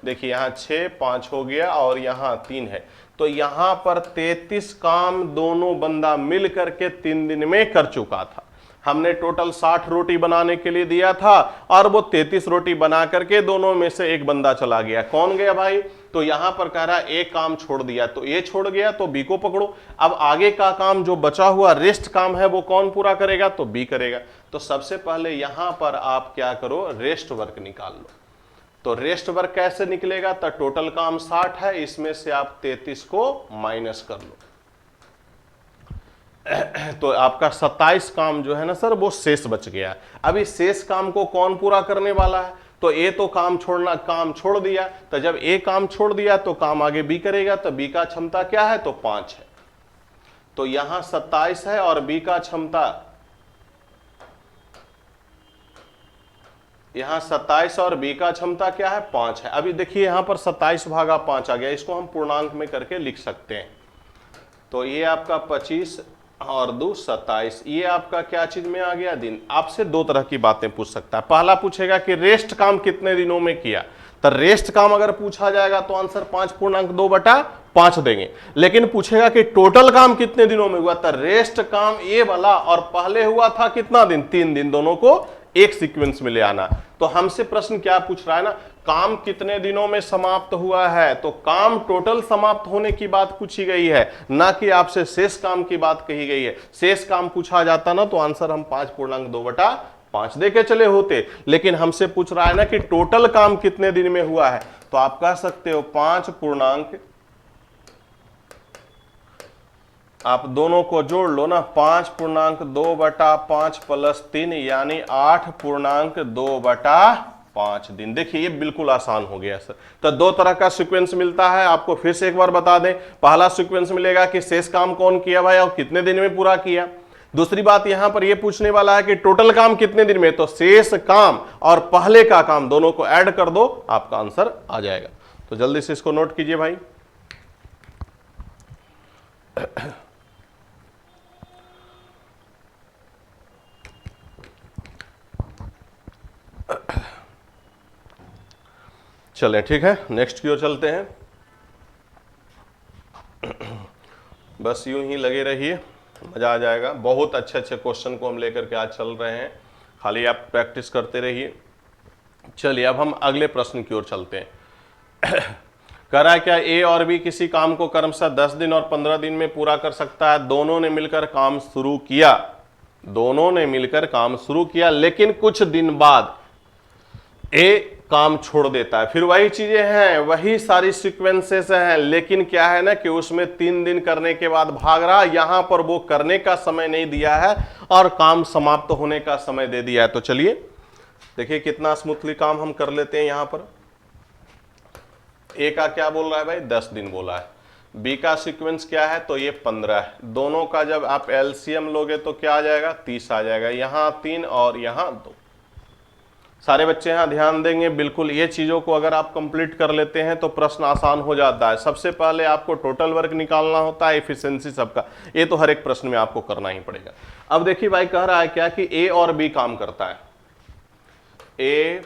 देखिए यहां 6 5 हो गया और यहां 3 है, तो यहां पर 33 काम दोनों बंदा मिल करके 3 दिन में कर चुका था। हमने टोटल 60 रोटी बनाने के लिए दिया था और वो 33 रोटी बना करके दोनों में से एक बंदा चला गया। कौन गया भाई, तो यहां पर कह रहा है एक काम छोड़ दिया, तो ए छोड़ गया तो बी को पकड़ो। अब आगे का काम जो बचा हुआ रेस्ट काम है वो कौन पूरा करेगा, तो बी करेगा। तो सबसे पहले यहां पर आप क्या करो, रेस्ट वर्क निकाल लो। तो रेस्ट वर्क कैसे निकलेगा, तो टोटल काम 60 है, इसमें से आप 33 को माइनस कर लो, तो आपका 27 काम जो है ना सर वो शेष बच गया। अब इस शेष काम को कौन पूरा करने वाला है, तो ए तो काम छोड़ दिया, तो जब ए काम छोड़ दिया तो काम आगे बी करेगा, तो बी का क्षमता क्या है, तो 5 है। तो यहां 27 है और बी का क्षमता, यहां 27 और बी का क्षमता क्या है, 5 है। अभी देखिए यहां पर 27 भागा 5 आ गया, इसको हम पूर्णांक में करके लिख सकते हैं। तो ये आपका 25 और 2 27, ये आपका क्या चीज में आ गया, दिन। आपसे 2 तरह की बातें पूछ सकता है। पहला पूछेगा कि रेस्ट काम कितने दिनों में किया, तो रेस्ट काम अगर पूछा जाएगा तो आंसर 5.2/5 देंगे। लेकिन पूछेगा कि टोटल काम कितने दिनों में हुआ, तो रेस्ट काम ये वाला और पहले हुआ था कितना दिन, 3 दिन, दोनों को एक सीक्वेंस में ले आना। तो हमसे प्रश्न क्या पूछ रहा है ना, काम कितने दिनों में समाप्त हुआ है, तो काम टोटल समाप्त होने की बात पूछी गई है, ना कि आपसे शेष काम की बात कही गई है। शेष काम पूछा जाता ना तो आंसर हम 5.2/5 दे के चले होते, लेकिन हमसे पूछ रहा है ना कि टोटल काम कितने दिन में हुआ है, तो आप कह सकते हो 5 आप दोनों को जोड़ लो ना, 5.2/5 + 3 यानी 8.2/5 दिन। देखिए ये बिल्कुल आसान हो गया सर। तो दो तरह का सीक्वेंस मिलता है, आपको फिर से एक बार बता दें। पहला सीक्वेंस मिलेगा कि शेष काम कौन किया भाई और कितने दिन में पूरा किया। दूसरी बात यहां पर ये पूछने वाला है कि टोटल काम कितने दिन में, तो शेष काम और पहले का काम दोनों को ऐड कर दो, आपका आंसर आ जाएगा। तो जल्दी से इसको नोट कीजिए भाई। चलें ठीक है, नेक्स्ट की ओर चलते हैं। बस यूं ही लगे रहिए, मजा आ जाएगा। बहुत अच्छे अच्छे क्वेश्चन को हम लेकर के आज चल रहे हैं, खाली आप प्रैक्टिस करते रहिए। चलिए अब हम अगले प्रश्न की ओर चलते हैं। कह रहा है क्या ए और बी किसी काम को क्रमशः 10 दिन और 15 दिन में पूरा कर सकता है। दोनों ने मिलकर काम शुरू किया, दोनों ने मिलकर काम शुरू किया, लेकिन कुछ दिन बाद ए काम छोड़ देता है। फिर वही चीजें हैं, वही सारी सीक्वेंसेस हैं, लेकिन क्या है ना कि उसमें 3 दिन करने के बाद भाग रहा। यहां पर वो करने का समय नहीं दिया है और काम समाप्त होने का समय दे दिया है। तो चलिए देखिए कितना स्मूथली काम हम कर लेते हैं। यहां पर ए का क्या बोल रहा है भाई, 10 दिन बोला है। बी का सीक्वेंस क्या है, तो ये 15 है। दोनों का जब आप एलसीएम लोगे तो क्या आ जाएगा, 30 आ जाएगा। यहां 3 और यहां 2। सारे बच्चे यहां ध्यान देंगे बिल्कुल। ये चीजों को अगर आप कंप्लीट कर लेते हैं तो प्रश्न आसान हो जाता है। सबसे पहले आपको टोटल वर्क निकालना होता है, एफिशिएंसी सबका, ये तो हर एक प्रश्न में आपको करना ही पड़ेगा। अब देखिए भाई कह रहा है क्या कि ए और बी काम करता है, ए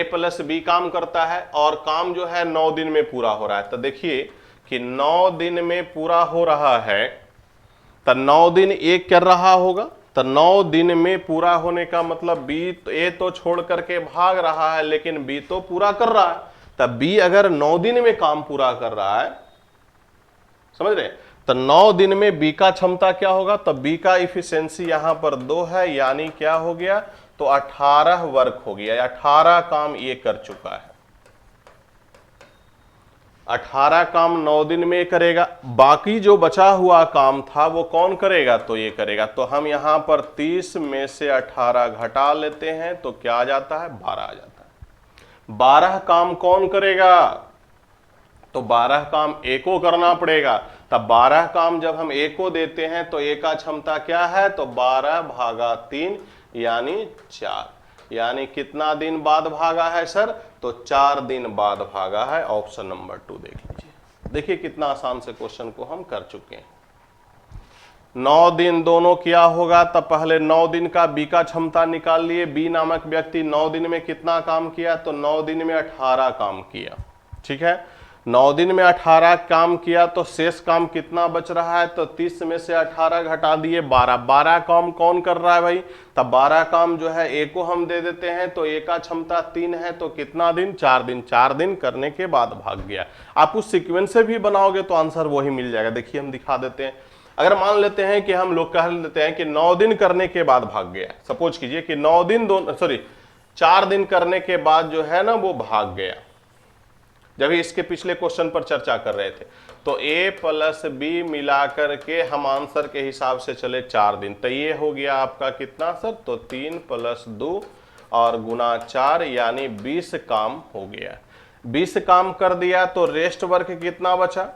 प्लस बी काम करता है और काम जो है 9 दिन में पूरा हो रहा है। तो देखिए कि 9 दिन में पूरा हो रहा है, तो 9 दिन ए कर रहा होगा, तो 9 दिन में पूरा होने का मतलब बी ए तो छोड़ करके भाग रहा है, लेकिन बी तो पूरा कर रहा है। तब बी अगर 9 दिन में काम पूरा कर रहा है, समझ रहे, तो 9 दिन में बी का क्षमता क्या होगा, तो बी का इफिशिएंसी यहां पर 2 है, यानी क्या हो गया, तो 18 वर्क हो गया। 18 काम ये कर चुका है। 18 काम 9 दिन में करेगा, बाकी जो बचा हुआ काम था वो कौन करेगा, तो ये करेगा। तो हम यहां पर 30 में से 18 घटा लेते हैं तो क्या आ जाता है, 12 आ जाता है। 12 काम कौन करेगा, तो 12 काम ए को करना पड़ेगा। तब 12 काम जब हम ए को देते हैं तो ए का क्षमता क्या है, तो 12/3 यानी 4। यानी कितना दिन बाद भागा है सर, तो 4 दिन बाद भागा है। ऑप्शन नंबर 2 देख लीजिए। देखिए कितना आसान से क्वेश्चन को हम कर चुके हैं। 9 दिन दोनों किया होगा, तब पहले 9 दिन का बी का क्षमता निकाल लिए। बी नामक व्यक्ति 9 दिन में कितना काम किया, तो 9 दिन में 18 काम किया। ठीक है, 9 दिन में 18 काम किया, तो शेष काम कितना बच रहा है, तो 30 में से 18 घटा दिए 12। 12 काम कौन कर रहा है भाई, तब 12 काम जो है ए को हम दे देते हैं, तो ए का क्षमता 3 है, तो कितना दिन, 4 दिन। 4 दिन करने के बाद भाग गया। आप उस सीक्वेंस से भी बनाओगे तो आंसर वही मिल जाएगा। देखिए हम दिखा देते हैं। अगर मान लेते हैं कि हम लोग कह लेते हैं कि 9 दिन करने के बाद भाग गया, सपोज कीजिए कि 4 दिन करने के बाद जो है ना वो भाग गया, जब इसके पिछले क्वेश्चन पर चर्चा कर रहे थे। तो ए प्लस बी मिलाकर के हम आंसर के हिसाब से चले 4 दिन, तो ये हो गया आपका कितना सर, तो 3 + 2 और गुना 4 यानी 20 काम हो गया। 20 काम कर दिया तो रेस्ट वर्क कितना बचा,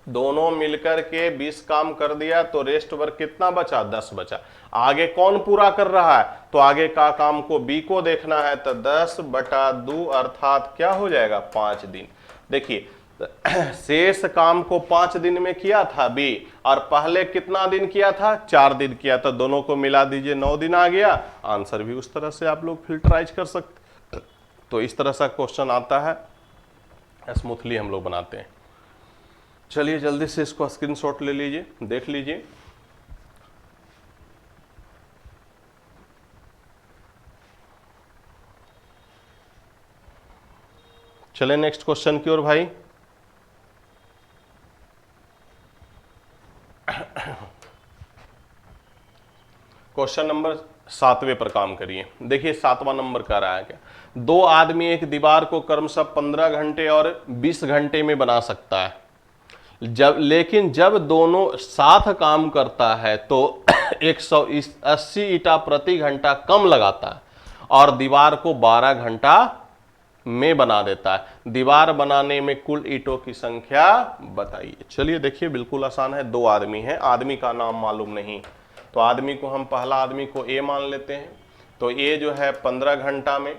दोनों मिलकर के 20 काम कर दिया तो रेस्ट वर्क कितना बचा, 10 बचा। आगे कौन पूरा कर रहा है, तो आगे का काम को बी को देखना है, तो 10/2 अर्थात क्या हो जाएगा, 5 दिन। देखिए शेष काम को 5 दिन में किया था बी, और पहले कितना दिन किया था, 4 दिन किया था। दोनों को मिला दीजिए, 9 दिन आ गया। आंसर भी उस तरह से आप लोग फिल्टराइज कर सकते। तो इस तरह सा क्वेश्चन आता है, स्मूथली हम लोग बनाते हैं। चलिए जल्दी से इसको स्क्रीनशॉट ले लीजिए, देख लीजिए। चले नेक्स्ट क्वेश्चन की ओर भाई। क्वेश्चन नंबर 7वें पर काम करिए। देखिए 7वां नंबर कह रहा है क्या, दो आदमी एक दीवार को क्रमशः 15 घंटे और 20 घंटे में बना सकता है, लेकिन जब दोनों साथ काम करता है तो 180 ईंटा प्रति घंटा कम लगाता है और दीवार को 12 घंटा में बना देता है। दीवार बनाने में कुल ईंटों की संख्या बताइए। चलिए देखिए बिल्कुल आसान है। दो आदमी हैं, आदमी का नाम मालूम नहीं, तो आदमी को हम पहला आदमी को ए मान लेते हैं। तो ए जो है 15 घंटा में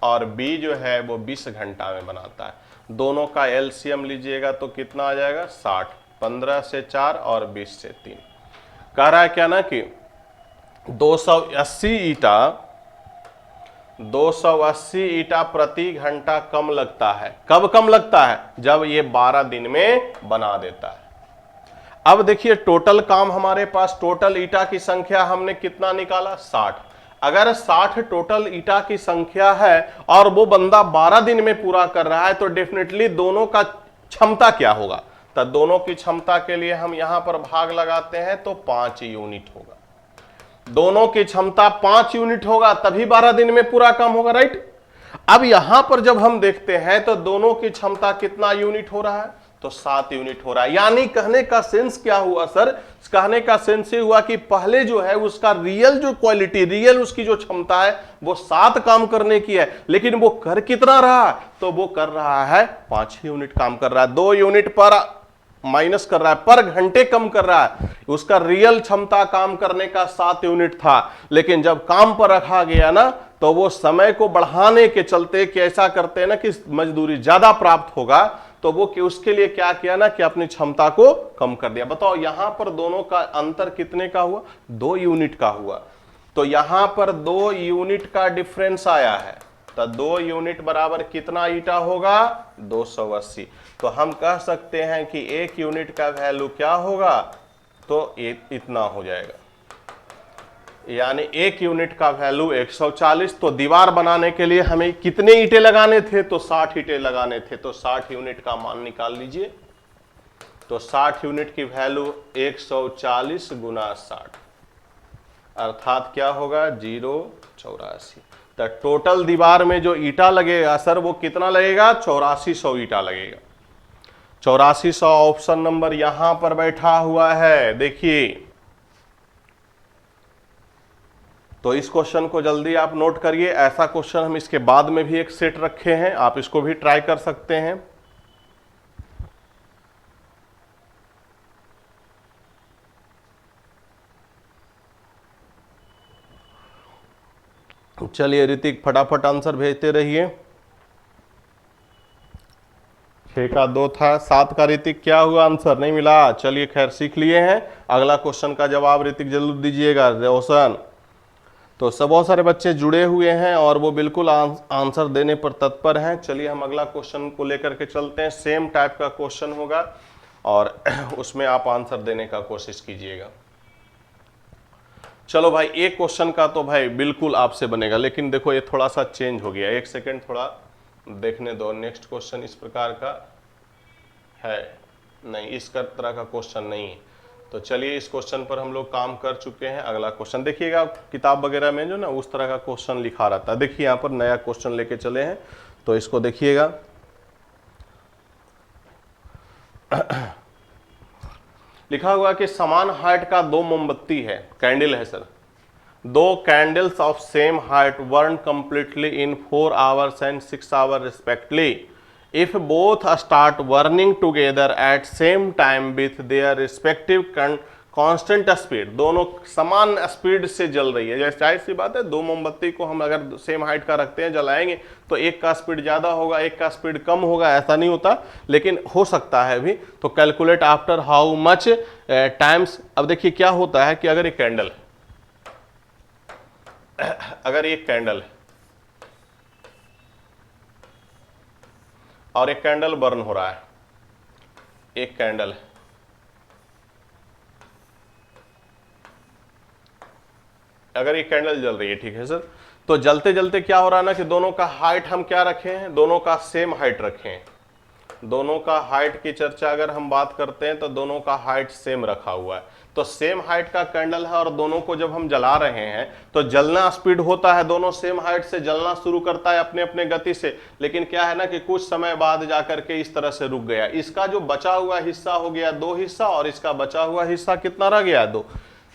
और बी जो है वो 20 घंटा में बनाता है। दोनों का एलसीएम लीजिएगा तो कितना आ जाएगा 60, 15 से 4 और 20 से 3। कह रहा है क्या ना कि 280 ईंटा प्रति घंटा कम लगता है। कब कम लगता है? जब ये 12 दिन में बना देता है। अब देखिए टोटल काम हमारे पास, टोटल ईंटा की संख्या हमने कितना निकाला 60। अगर 60 टोटल ईंटा की संख्या है और वो बंदा 12 दिन में पूरा कर रहा है तो डेफिनेटली दोनों का क्षमता क्या होगा? तो दोनों की क्षमता के लिए हम यहां पर भाग लगाते हैं तो 5 यूनिट होगा। दोनों की क्षमता 5 यूनिट होगा तभी 12 दिन में पूरा काम होगा, राइट। अब यहां पर जब हम देखते हैं तो दोनों की क्षमता कितना यूनिट हो रहा है? तो 7 यूनिट हो रहा है। यानी कहने का सेंस क्या हुआ सर? कहने का सेंस ये हुआ कि पहले जो है उसका रियल जो क्वालिटी, रियल उसकी जो क्षमता है वो 7 काम करने की है, लेकिन वो कर कितना रहा? तो वो कर रहा है 5 यूनिट काम कर रहा है। 2 यूनिट पर माइनस कर रहा है, पर घंटे कम कर रहा है। उसका रियल क्षमता काम करने का 7 यूनिट था, लेकिन जब काम पर रखा गया ना तो वो समय को बढ़ाने के चलते कैसा करते हैं ना कि मजदूरी ज्यादा प्राप्त होगा, तो वो कि उसके लिए क्या किया ना कि अपनी क्षमता को कम कर दिया। बताओ यहां पर दोनों का अंतर कितने का हुआ? 2 यूनिट का हुआ। तो यहां पर 2 यूनिट का डिफरेंस आया है, तो 2 यूनिट बराबर कितना ईंटा होगा? 280। तो हम कह सकते हैं कि 1 यूनिट का वैल्यू क्या होगा? तो इतना हो जाएगा, यानी 1 यूनिट का वैल्यू 140। तो दीवार बनाने के लिए हमें कितने ईंटें लगाने थे? तो 60 ईंटें लगाने थे। तो 60 यूनिट का मान निकाल लीजिए। तो 60 यूनिट की वैल्यू 140 गुना 60 अर्थात क्या होगा? 084। तो टोटल दीवार में जो ईंटा लगेगा सर वो कितना लगेगा? 8400 ईंटा लगेगा। 8400 ऑप्शन नंबर यहां पर बैठा हुआ है, देखिए। तो इस क्वेश्चन को जल्दी आप नोट करिए। ऐसा क्वेश्चन हम इसके बाद में भी एक सेट रखे हैं, आप इसको भी ट्राई कर सकते हैं। चलिए ऋतिक फटाफट आंसर भेजते रहिए। 6 का 2 था, 7 का ऋतिक क्या हुआ? आंसर नहीं मिला। चलिए खैर सीख लिए हैं। अगला क्वेश्चन का जवाब ऋतिक जरूर दीजिएगा। रोशन, तो सब बहुत सारे बच्चे जुड़े हुए हैं और वो बिल्कुल आंसर देने पर तत्पर हैं। चलिए हम अगला क्वेश्चन को लेकर के चलते हैं। सेम टाइप का क्वेश्चन होगा और उसमें आप आंसर देने का कोशिश कीजिएगा। चलो भाई, एक क्वेश्चन का तो भाई बिल्कुल आपसे बनेगा, लेकिन देखो ये थोड़ा सा चेंज हो गया। एक सेकेंड थोड़ा देखने दो। नेक्स्ट क्वेश्चन इस प्रकार का है नहीं, इस तरह का क्वेश्चन नहीं है। तो चलिए इस क्वेश्चन पर हम लोग काम कर चुके हैं। अगला क्वेश्चन देखिएगा, किताब वगैरह में जो ना उस तरह का क्वेश्चन लिखा रहता है। देखिए यहाँ पर नया क्वेश्चन लेके चले हैं, तो इसको देखिएगा। लिखा हुआ कि समान हाइट का 2 मोमबत्ती है, कैंडल है sir. 2 candles of same height burn completely in 4 hours and 6 hours respectively. If both start burning together at same time with their respective constant speed, दोनों समान स्पीड से जल रही है। जैसे जाहिर सी बात है, 2 मोमबत्ती को हम अगर सेम हाइट का रखते हैं, जलाएंगे तो एक का स्पीड ज़्यादा होगा, एक का स्पीड कम होगा, ऐसा नहीं होता, लेकिन हो सकता है भी। तो calculate after how much times. अब देखिए क्या होता है कि अगर एक कैंडल है और एक कैंडल बर्न हो रहा है, एक कैंडल है, अगर ये कैंडल जल रही है, ठीक है सर, तो जलते जलते क्या हो रहा है ना कि दोनों का हाइट हम क्या रखे हैं, दोनों का सेम हाइट रखे हैं। दोनों का हाइट की चर्चा अगर हम बात करते हैं तो दोनों का हाइट सेम रखा हुआ है। तो सेम हाइट का कैंडल है और दोनों को जब हम जला रहे हैं तो जलना स्पीड होता है, दोनों सेम हाइट से जलना शुरू करता है अपने अपने गति से। लेकिन क्या है ना कि कुछ समय बाद जाकर के इस तरह से रुक गया। इसका जो बचा हुआ हिस्सा हो गया 2 हिस्सा और इसका बचा हुआ हिस्सा कितना रह गया 2।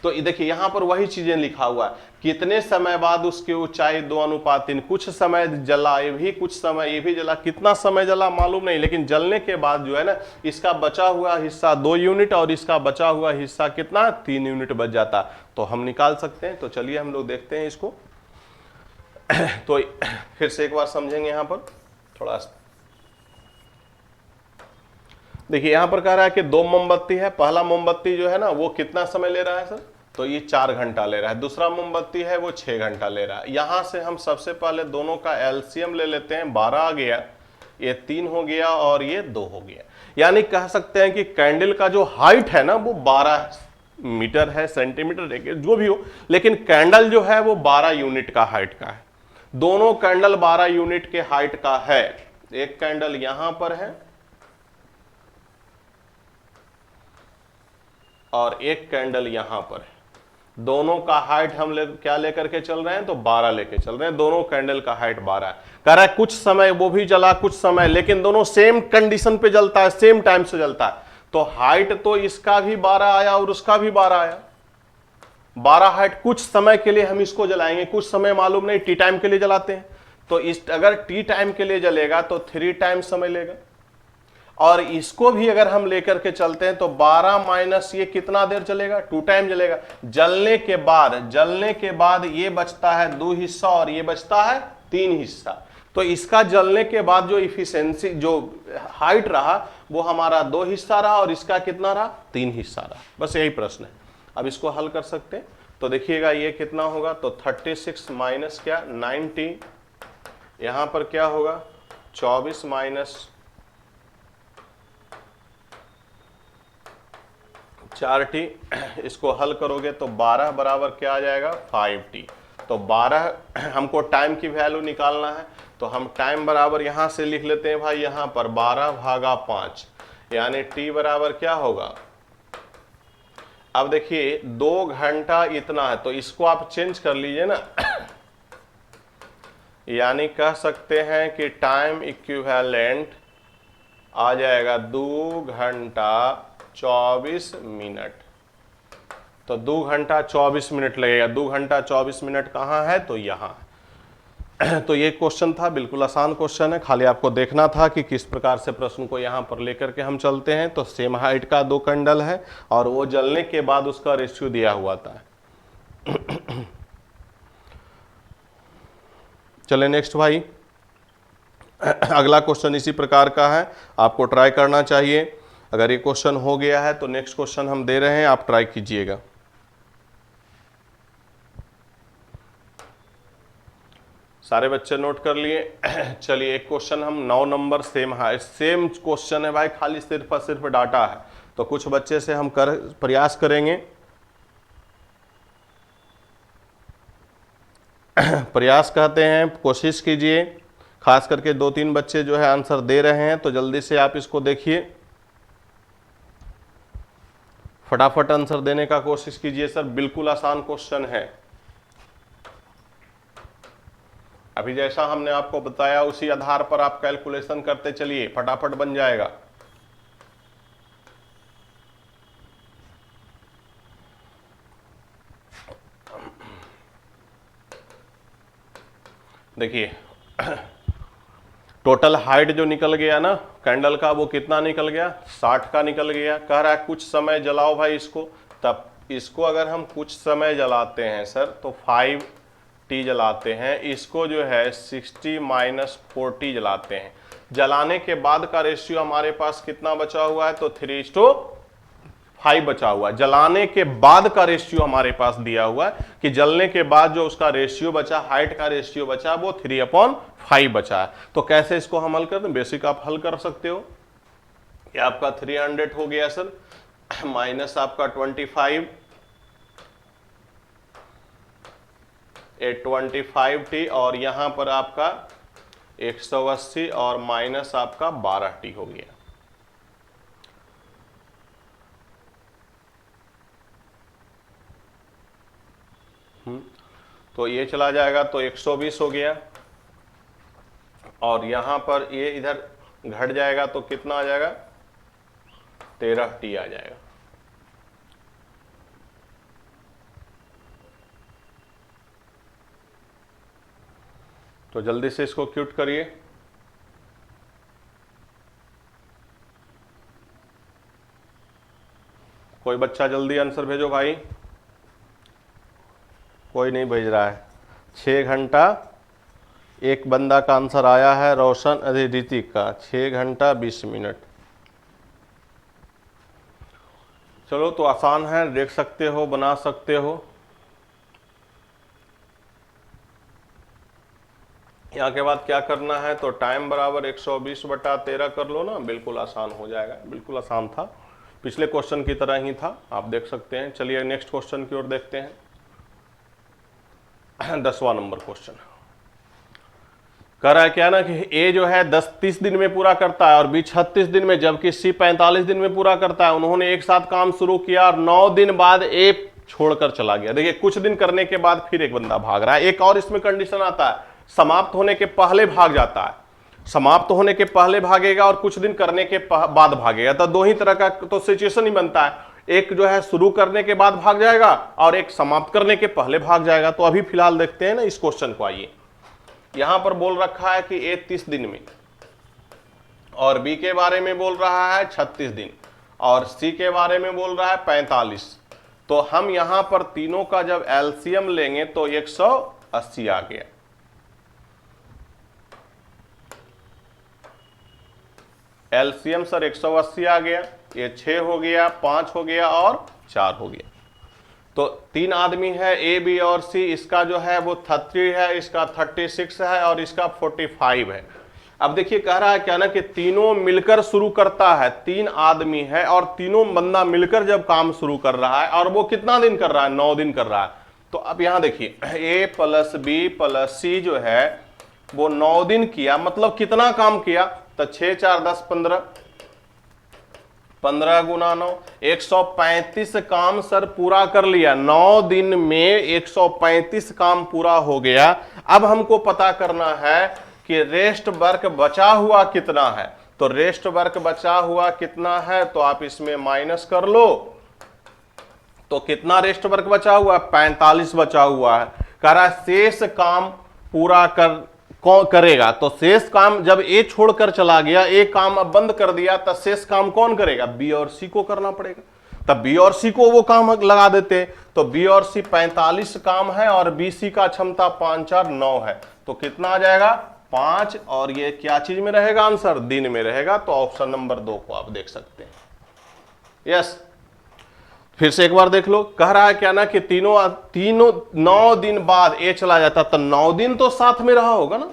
तो देखिए यहां पर वही चीजें लिखा हुआ है, कितने समय बाद उसकी ऊंचाई 2:3, कुछ समय जला ये भी, कुछ समय ये भी जला। कितना समय जला मालूम नहीं, लेकिन जलने के बाद जो है ना इसका बचा हुआ हिस्सा 2 यूनिट और इसका बचा हुआ हिस्सा कितना 3 यूनिट बच जाता। तो हम निकाल सकते हैं। तो चलिए हम लोग देखते हैं इसको। तो फिर से एक बार समझेंगे यहां पर थोड़ा। देखिए यहां पर कह रहा है कि 2 मोमबत्ती है। पहला मोमबत्ती जो है ना वो कितना समय ले रहा है सर, तो ये 4 घंटा ले रहा है। दूसरा मोमबत्ती है वो 6 घंटा ले रहा है। यहां से हम सबसे पहले दोनों का एलसीएम ले लेते हैं। 12 आ गया, ये 3 हो गया और ये 2 हो गया। यानी कह सकते हैं कि कैंडल का जो हाइट है ना वो 12 मीटर है, सेंटीमीटर है, जो भी हो, लेकिन कैंडल जो है वो 12 यूनिट का हाइट का है। दोनों कैंडल 12 यूनिट के हाइट का है। एक कैंडल यहां पर है और एक कैंडल यहां पर है। दोनों का हाइट हम क्या लेकर के चल रहे हैं, तो 12 लेके चल रहे हैं। दोनों कैंडल का हाइट 12 है। कह रहा है कुछ समय वो भी जला कुछ समय, लेकिन दोनों सेम कंडीशन पे जलता है, सेम टाइम से जलता है। तो हाइट तो इसका भी 12 आया और उसका भी 12 आया। 12 हाइट, कुछ समय के लिए हम इसको जलाएंगे, कुछ समय मालूम नहीं, टी टाइम के लिए जलाते हैं। तो इस अगर टी टाइम के लिए जलेगा तो 3 टाइम समय लेगा। और इसको भी अगर हम लेकर के चलते हैं तो 12 माइनस ये कितना देर चलेगा, 2 टाइम जलेगा। जलने के बाद ये बचता है 2 हिस्सा और ये बचता है 3 हिस्सा। तो इसका जलने के बाद जो इफिशिएंसी, जो हाइट रहा वो हमारा 2 हिस्सा रहा और इसका कितना रहा, 3 हिस्सा रहा। बस यही प्रश्न है। अब इसको हल कर सकते हैं। तो देखिएगा ये कितना होगा, तो 36 माइनस क्या 90, यहां पर क्या होगा 24 माइनस 4t। इसको हल करोगे तो 12 बराबर क्या आ जाएगा 5t। तो 12 हमको टाइम की वैल्यू निकालना है। तो हम टाइम बराबर यहां से लिख लेते हैं भाई, यहां पर 12/5, यानी t बराबर क्या होगा। अब देखिए 2 घंटा इतना है, तो इसको आप चेंज कर लीजिए ना। यानी कह सकते हैं कि टाइम इक्विवेलेंट आ जाएगा 2 घंटा 24 मिनट। तो 2 घंटा 24 मिनट लगेगा। 2 घंटा 24 मिनट कहाँ है, तो यहाँ। तो ये क्वेश्चन था, बिल्कुल आसान क्वेश्चन है। खाली आपको देखना था कि किस प्रकार से प्रश्न को यहाँ पर लेकर के हम चलते हैं। तो सेम हाइट का 2 कैंडल है और वो जलने के बाद उसका रेशियो दिया हुआ था। चले नेक्स्ट भाई। अगला क्वेश्चन इसी प्रकार का है, आपको ट्राई करना चाहिए। अगर ये क्वेश्चन हो गया है तो नेक्स्ट क्वेश्चन हम दे रहे हैं, आप ट्राई कीजिएगा। सारे बच्चे नोट कर लिए। चलिए एक क्वेश्चन हम 9 नंबर सेम क्वेश्चन है भाई, खाली सिर्फ और सिर्फ डाटा है। तो कुछ बच्चे से हम प्रयास करेंगे। प्रयास कहते हैं, कोशिश कीजिए। खास करके 2-3 बच्चे जो है आंसर दे रहे हैं, तो जल्दी से आप इसको देखिए, फटाफट आंसर देने का कोशिश कीजिए सर। बिल्कुल आसान क्वेश्चन है। अभी जैसा हमने आपको बताया उसी आधार पर आप कैलकुलेशन करते चलिए, फटाफट बन जाएगा। देखिए टोटल हाइट जो निकल गया ना कैंडल का, वो कितना निकल गया 60 का निकल गया। कह रहा है कुछ समय जलाओ भाई इसको। तब इसको अगर हम कुछ समय जलाते हैं सर तो 5t जलाते हैं। इसको जो है 60 माइनस 40 जलाते हैं। जलाने के बाद का रेशियो हमारे पास कितना बचा हुआ है, तो 3:5 बचा हुआ है। जलाने के बाद का रेशियो हमारे पास दिया हुआ है कि जलने के बाद जो उसका रेशियो बचा, हाइट का रेशियो बचा, वो 3/5 बचा है। तो कैसे इसको हम हल करते हैं, बेसिक आप हल कर सकते हो। ये आपका 300 हो गया सर, माइनस आपका 25, 25t और यहाँ पर आपका 180 और माइनस आपका 12t हो गया। तो ये चला जाएगा तो 120 हो गया और यहाँ पर ये इधर घट जाएगा तो कितना आ जाएगा, 13t आ जाएगा। तो जल्दी से इसको क्यूट करिए। कोई बच्चा जल्दी आंसर भेजो भाई। कोई नहीं भेज रहा है। 6 घंटा, एक बंदा का आंसर आया है रोशन ऋतिक का, 6 घंटा 20 मिनट। चलो तो आसान है, देख सकते हो, बना सकते हो। यहाँ के बाद क्या करना है, तो टाइम बराबर 120/13 कर लो ना, बिल्कुल आसान हो जाएगा। बिल्कुल आसान था, पिछले क्वेश्चन की तरह ही था, आप देख सकते हैं। चलिए नेक्स्ट क्वेश्चन की ओर देखते हैं। 10वां नंबर क्वेश्चन कह रहा है क्या ना कि ए जो है 30 दिन में पूरा करता है और बी 36 दिन में, जबकि सी 45 दिन में पूरा करता है। उन्होंने एक साथ काम शुरू किया और 9 दिन बाद ए छोड़कर चला गया। देखिए कुछ दिन करने के बाद फिर एक बंदा भाग रहा है। एक और इसमें कंडीशन आता है, समाप्त होने के पहले भाग जाता है, समाप्त होने के पहले भागेगा और कुछ दिन करने के बाद भागेगा। तो दो ही तरह का तो सिचुएशन ही बनता है, एक जो है शुरू करने के बाद भाग जाएगा और एक समाप्त करने के पहले भाग जाएगा। तो अभी फिलहाल देखते हैं ना इस क्वेश्चन को। आइए, यहां पर बोल रखा है कि ए 30 दिन में और बी के बारे में बोल रहा है 36 दिन और सी के बारे में बोल रहा है 45। तो हम यहां पर तीनों का जब एलसीएम लेंगे तो 180 आ गया। एलसीएम सर 180 आ गया, ये 6 हो गया, 5 हो गया और 4 हो गया। तो 3 आदमी है ए बी और सी, इसका जो है वो 33 है, इसका 36 है और इसका 45 है। अब देखिए कह रहा है क्या ना कि तीनों मिलकर शुरू करता है, 3 आदमी है और तीनों बंदा मिलकर जब काम शुरू कर रहा है और वो कितना दिन कर रहा है, 9 दिन कर रहा है। तो अब यहां देखिए ए प्लस बी प्लस सी जो है वो 9 दिन किया, मतलब कितना काम किया, तो 6 4 10 15, 15 गुना 9, 135 काम सर पूरा कर लिया। 9 दिन में 135 काम पूरा हो गया। अब हमको पता करना है कि रेस्ट वर्क बचा हुआ कितना है। तो रेस्ट वर्क बचा हुआ कितना है, तो आप इसमें माइनस कर लो। तो कितना रेस्ट वर्क बचा हुआ है, 45 बचा हुआ है। कह रहा है शेष काम पूरा कौन करेगा, तो शेष काम जब ए छोड़कर चला गया, ए काम अब बंद कर दिया, तो शेष काम कौन करेगा, बी और सी को करना पड़ेगा। तब बी और सी को वो काम लगा देते, तो बी और सी 45 काम है और बी सी का क्षमता 5 4 9 है। तो कितना आ जाएगा, 5, और ये क्या चीज में रहेगा आंसर, दिन में रहेगा। तो ऑप्शन नंबर 2 को आप देख सकते हैं। यस, फिर से एक बार देख लो। कह रहा है क्या ना कि तीनों 9 दिन बाद ए चला जाता, तो 9 दिन तो साथ में रहा होगा ना।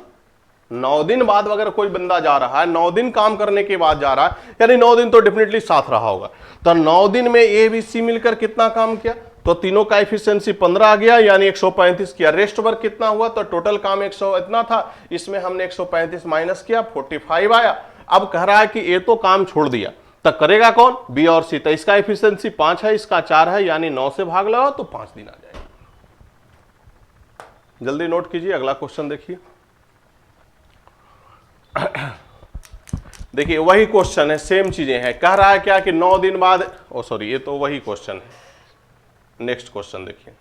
9 दिन बाद अगर कोई बंदा जा रहा है, 9 दिन काम करने के बाद जा रहा है, यानी 9 दिन तो डेफिनेटली साथ रहा होगा। तो 9 दिन में ए बी सी मिलकर कितना काम किया, तो तीनों का एफिशिएंसी 15 आ गया, यानी 135 किया। रेस्ट वर्क कितना हुआ, तो टोटल काम 100 इतना था, इसमें हमने 135 माइनस किया, 45 आया। अब कह रहा है कि ए तो काम छोड़ दिया, तब करेगा कौन, बी और सी। तो इसका एफिशिएंसी 5 है, इसका 4 है, यानी 9 से भाग लगाओ तो 5 दिन आ जाएगा। जल्दी नोट कीजिए, अगला क्वेश्चन देखिए। देखिए वही क्वेश्चन है, सेम चीजें हैं। कह रहा है क्या कि 9 दिन बाद, ओ सॉरी, ये तो वही क्वेश्चन है। नेक्स्ट क्वेश्चन देखिए,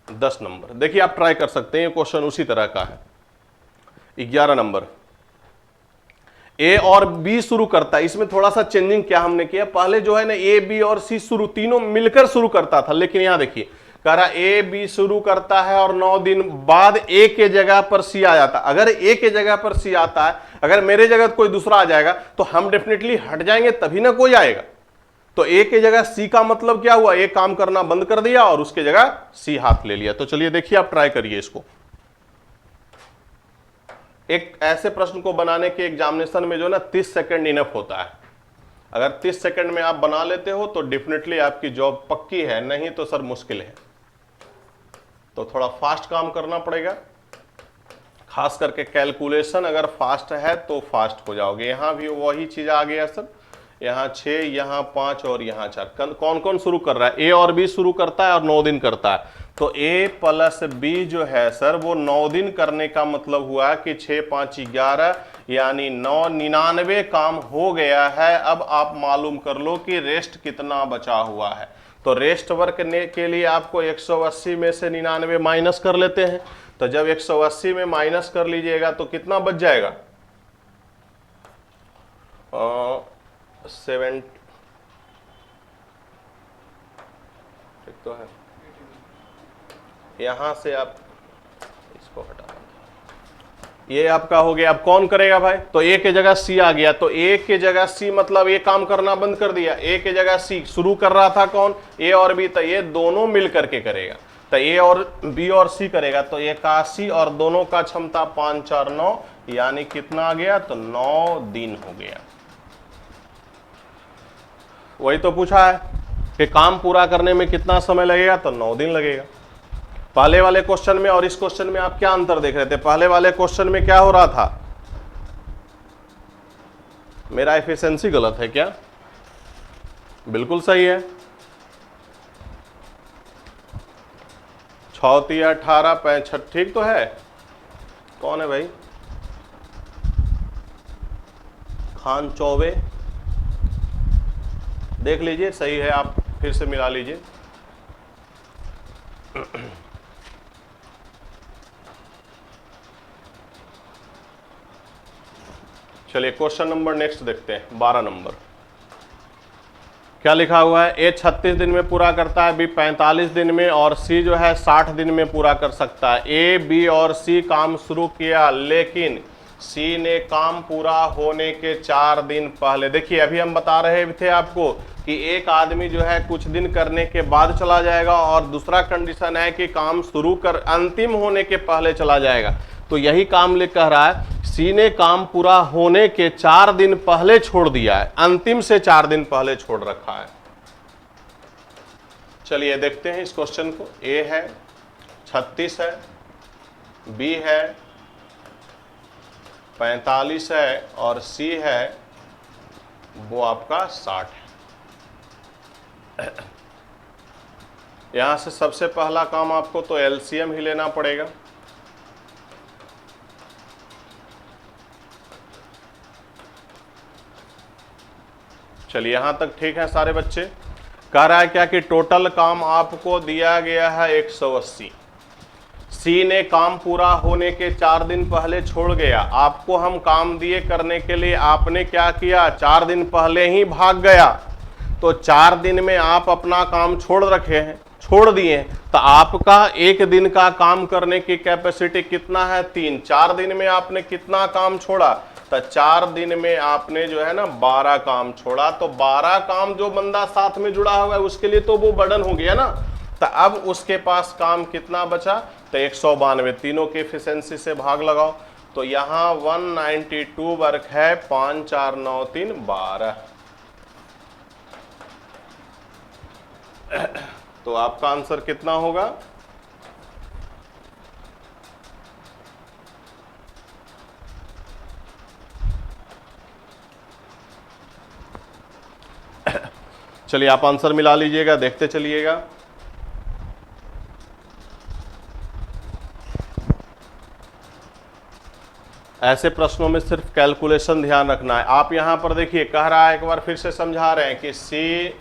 10 नंबर। देखिए आप ट्राई कर सकते हैं, ये क्वेश्चन उसी तरह का है। 11 नंबर, ए और बी शुरू करता है। इसमें थोड़ा सा चेंजिंग क्या हमने किया, पहले जो है ना ए बी और सी शुरू तीनों मिलकर शुरू करता था, लेकिन यहां देखिए कह रहा ए बी शुरू करता है और 9 दिन बाद ए के जगह पर सी आ जाता। अगर ए के जगह पर सी आता है, अगर मेरे जगह कोई दूसरा आ जाएगा तो हम डेफिनेटली हट जाएंगे, तभी ना कोई आएगा। तो ए के जगह सी का मतलब क्या हुआ, ए काम करना बंद कर दिया और उसके जगह सी हाथ ले लिया। तो चलिए देखिए आप ट्राई करिए इसको। एक ऐसे प्रश्न को बनाने के एग्जामिनेशन में जो ना 30 सेकंड इनफ होता है। अगर 30 सेकंड में आप बना लेते हो तो डेफिनेटली आपकी जॉब पक्की है, नहीं तो सर मुश्किल है। तो थोड़ा फास्ट काम करना पड़ेगा, खास करके कैलकुलेशन अगर फास्ट है तो फास्ट हो जाओगे। यहाँ भी वही चीज आ गया सर, यहाँ 6, यहाँ 5 और यहाँ 4। कौन कौन शुरू कर रहा है? ए और बी शुरू करता है और 9 दिन करता है। तो ए प्लस बी जो है सर वो 9 दिन करने का मतलब हुआ कि 6 5 11 यानी 9 99 काम हो गया है। अब आप मालूम कर लो कि रेस्ट कितना बचा हुआ है। तो रेस्ट वर्क के लिए आपको 180 में से 99 माइनस कर लेते हैं। तो जब 180 में माइनस कर लीजिएगा तो कितना बच जाएगा? 7 ठीक तो है। यहां से आप इसको हटा, ये आपका हो गया। अब कौन करेगा भाई? तो ए के जगह सी आ गया। तो ए के जगह सी मतलब ये काम करना बंद कर दिया। ए के जगह सी शुरू कर रहा था कौन? ए और बी। तो ये दोनों मिल करके करेगा। तो ए और बी और सी करेगा। तो 81 और दोनों का क्षमता 5 4 9 यानी कितना आ गया? तो 9 दिन हो गया। वही तो पूछा है कि काम पूरा करने में कितना समय लगेगा? तो 9 दिन लगेगा। पहले वाले क्वेश्चन में और इस क्वेश्चन में आप क्या अंतर देख रहे थे? पहले वाले क्वेश्चन में क्या हो रहा था? मेरा एफिशिएंसी गलत है क्या? बिल्कुल सही है। 6 3 18 65 ठीक तो है। कौन है भाई? खान चौबे। देख लीजिए सही है, आप फिर से मिला लीजिए। चलिए क्वेश्चन नंबर नेक्स्ट देखते हैं, 12 नंबर। क्या लिखा हुआ है? ए 36 दिन में पूरा करता है, बी 45 दिन में और सी जो है 60 दिन में पूरा कर सकता है। ए बी और सी काम शुरू किया लेकिन सी ने काम पूरा होने के 4 दिन पहले, देखिए अभी हम बता रहे थे आपको कि एक आदमी जो है कुछ दिन करने के बाद चला जाएगा और दूसरा कंडीशन है कि काम शुरू कर अंतिम होने के पहले चला जाएगा। तो यही काम ले कह रहा है सी ने काम पूरा होने के 4 दिन पहले छोड़ दिया है, अंतिम से 4 दिन पहले छोड़ रखा है। चलिए देखते हैं इस क्वेश्चन को। ए है 36 है, बी है 45 है और सी है वो आपका 60 है। यहां से सबसे पहला काम आपको तो एलसीएम ही लेना पड़ेगा। चलिए यहां तक ठीक है सारे बच्चे। कह रहा है क्या कि टोटल काम आपको दिया गया है 180। सी ने काम पूरा होने के 4 दिन पहले छोड़ गया। आपको हम काम दिए करने के लिए, आपने क्या किया? 4 दिन पहले ही भाग गया। तो 4 दिन में आप अपना काम छोड़ रखे हैं, छोड़ दिए। तो आपका एक दिन का काम करने की कैपेसिटी कितना है? 3। 4 दिन में आपने कितना काम छोड़ा? तो 4 दिन में आपने जो है ना 12 काम छोड़ा। तो 12 काम जो बंदा साथ में जुड़ा हुआ है उसके लिए तो वो बर्डन हो गया ना। तो अब उसके पास काम कितना बचा? तो 192। तीनों की एफिशिएंसी से भाग लगाओ। तो यहाँ 192 वर्क है, 5 4 9 3 12। तो आपका आंसर कितना होगा? चलिए आप आंसर मिला लीजिएगा, देखते चलिएगा। ऐसे प्रश्नों में सिर्फ कैलकुलेशन ध्यान रखना है। आप यहां पर देखिए कह रहा है, एक बार फिर से समझा रहे हैं कि सी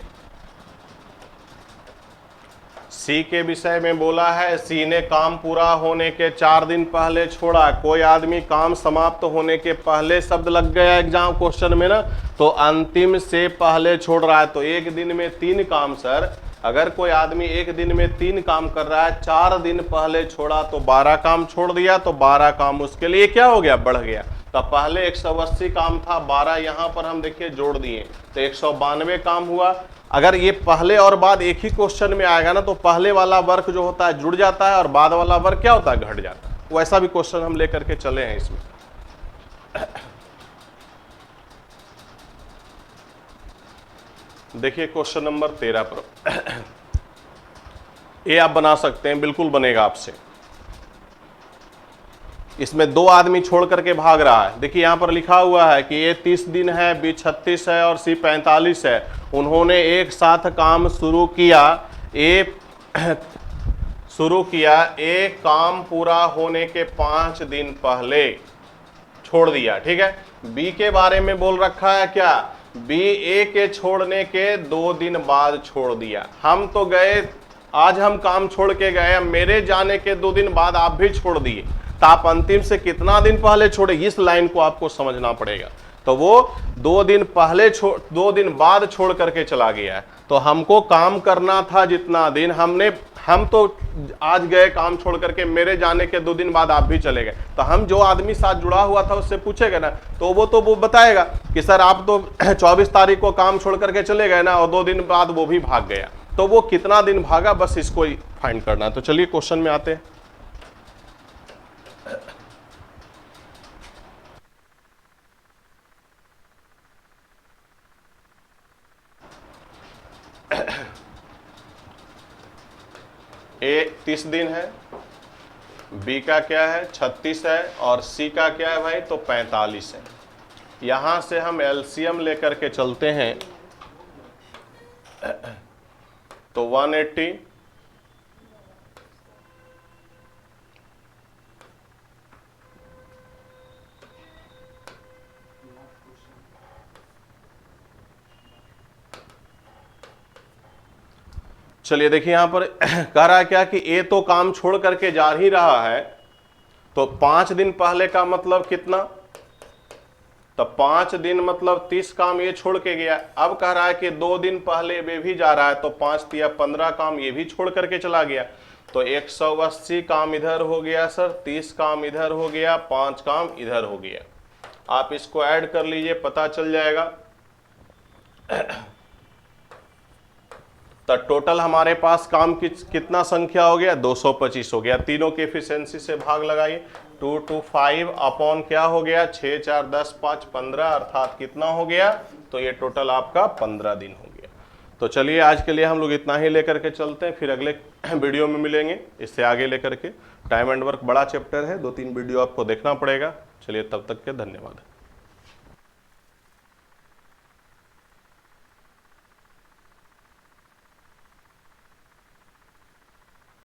के विषय में बोला है सी ने काम पूरा होने के 4 दिन पहले छोड़ा। कोई आदमी काम समाप्त होने के पहले शब्द लग गया एग्जाम क्वेश्चन में ना, तो अंतिम से पहले छोड़ रहा है। तो एक दिन में 3 काम सर, अगर कोई आदमी एक दिन में 3 काम कर रहा है, 4 दिन पहले छोड़ा तो 12 काम छोड़ दिया। तो 12 काम उसके लिए क्या हो गया? बढ़ गया। तो पहले 180 काम था, 12 यहां पर हम देखिए जोड़ दिए तो 192 काम हुआ। अगर ये पहले और बाद एक ही क्वेश्चन में आएगा ना, तो पहले वाला वर्क जो होता है जुड़ जाता है और बाद वाला वर्क क्या होता है? घट जाता है। वैसा भी क्वेश्चन हम लेकर के चले हैं इसमें। देखिए क्वेश्चन नंबर 13 पर ए आप बना सकते हैं, बिल्कुल बनेगा आपसे। इसमें 2 आदमी छोड़ करके भाग रहा है। देखिए यहां पर लिखा हुआ है कि ए 30 दिन है, बी 36 है और सी 45 है। उन्होंने एक साथ काम शुरू किया। ए काम पूरा होने के 5 दिन पहले छोड़ दिया। ठीक है, बी के बारे में बोल रखा है क्या, बी ए के छोड़ने के 2 दिन बाद छोड़ दिया। हम तो गए, आज हम काम छोड़ के गए, मेरे जाने के 2 दिन बाद आप भी छोड़ दिए, तो आप अंतिम से कितना दिन पहले छोड़े, इस लाइन को आपको समझना पड़ेगा। तो वो 2 दिन पहले 2 दिन बाद छोड़ करके चला गया है। तो हमको काम करना था जितना दिन, हम तो आज गए काम छोड़ करके, मेरे जाने के 2 दिन बाद आप भी चले गए। तो हम जो आदमी साथ जुड़ा हुआ था उससे पूछेगा ना, तो वो बताएगा कि सर आप तो 24 तारीख को काम छोड़ करके चले गए ना, और 2 दिन बाद वो भी भाग गया। तो वो कितना दिन भागा, बस इसको ही फाइंड करना है। तो चलिए क्वेश्चन में आते हैं। ए 30 दिन है, बी का क्या है 36 है, और सी का क्या है भाई, तो 45 है। यहां से हम एलसीएम लेकर के चलते हैं, तो 180 चलिए देखिए यहां पर कह रहा है क्या कि ए तो काम छोड़ करके जा ही रहा है, तो 5 दिन पहले का मतलब कितना, तो 5 दिन मतलब 30 काम ये छोड़ के गया। अब कह रहा है कि 2 दिन पहले वे भी जा रहा है, तो 5 तिया 15 काम ये भी छोड़ करके चला गया। तो 180 काम इधर हो गया सर, 30 काम इधर हो गया, 5 काम इधर हो गया। आप इसको ऐड कर लीजिए, पता चल जाएगा। तो टोटल हमारे पास काम की कितना संख्या हो गया, 225 हो गया। तीनों के एफिशिएंसी से भाग लगाइए, 225 अपॉन क्या हो गया, 6 4 10 5 15, अर्थात कितना हो गया, तो ये टोटल आपका 15 दिन हो गया। तो चलिए आज के लिए हम लोग इतना ही लेकर के चलते हैं, फिर अगले वीडियो में मिलेंगे इससे आगे लेकर के। टाइम एंड वर्क बड़ा चैप्टर है, 2-3 वीडियो आपको देखना पड़ेगा। चलिए तब तक के धन्यवाद।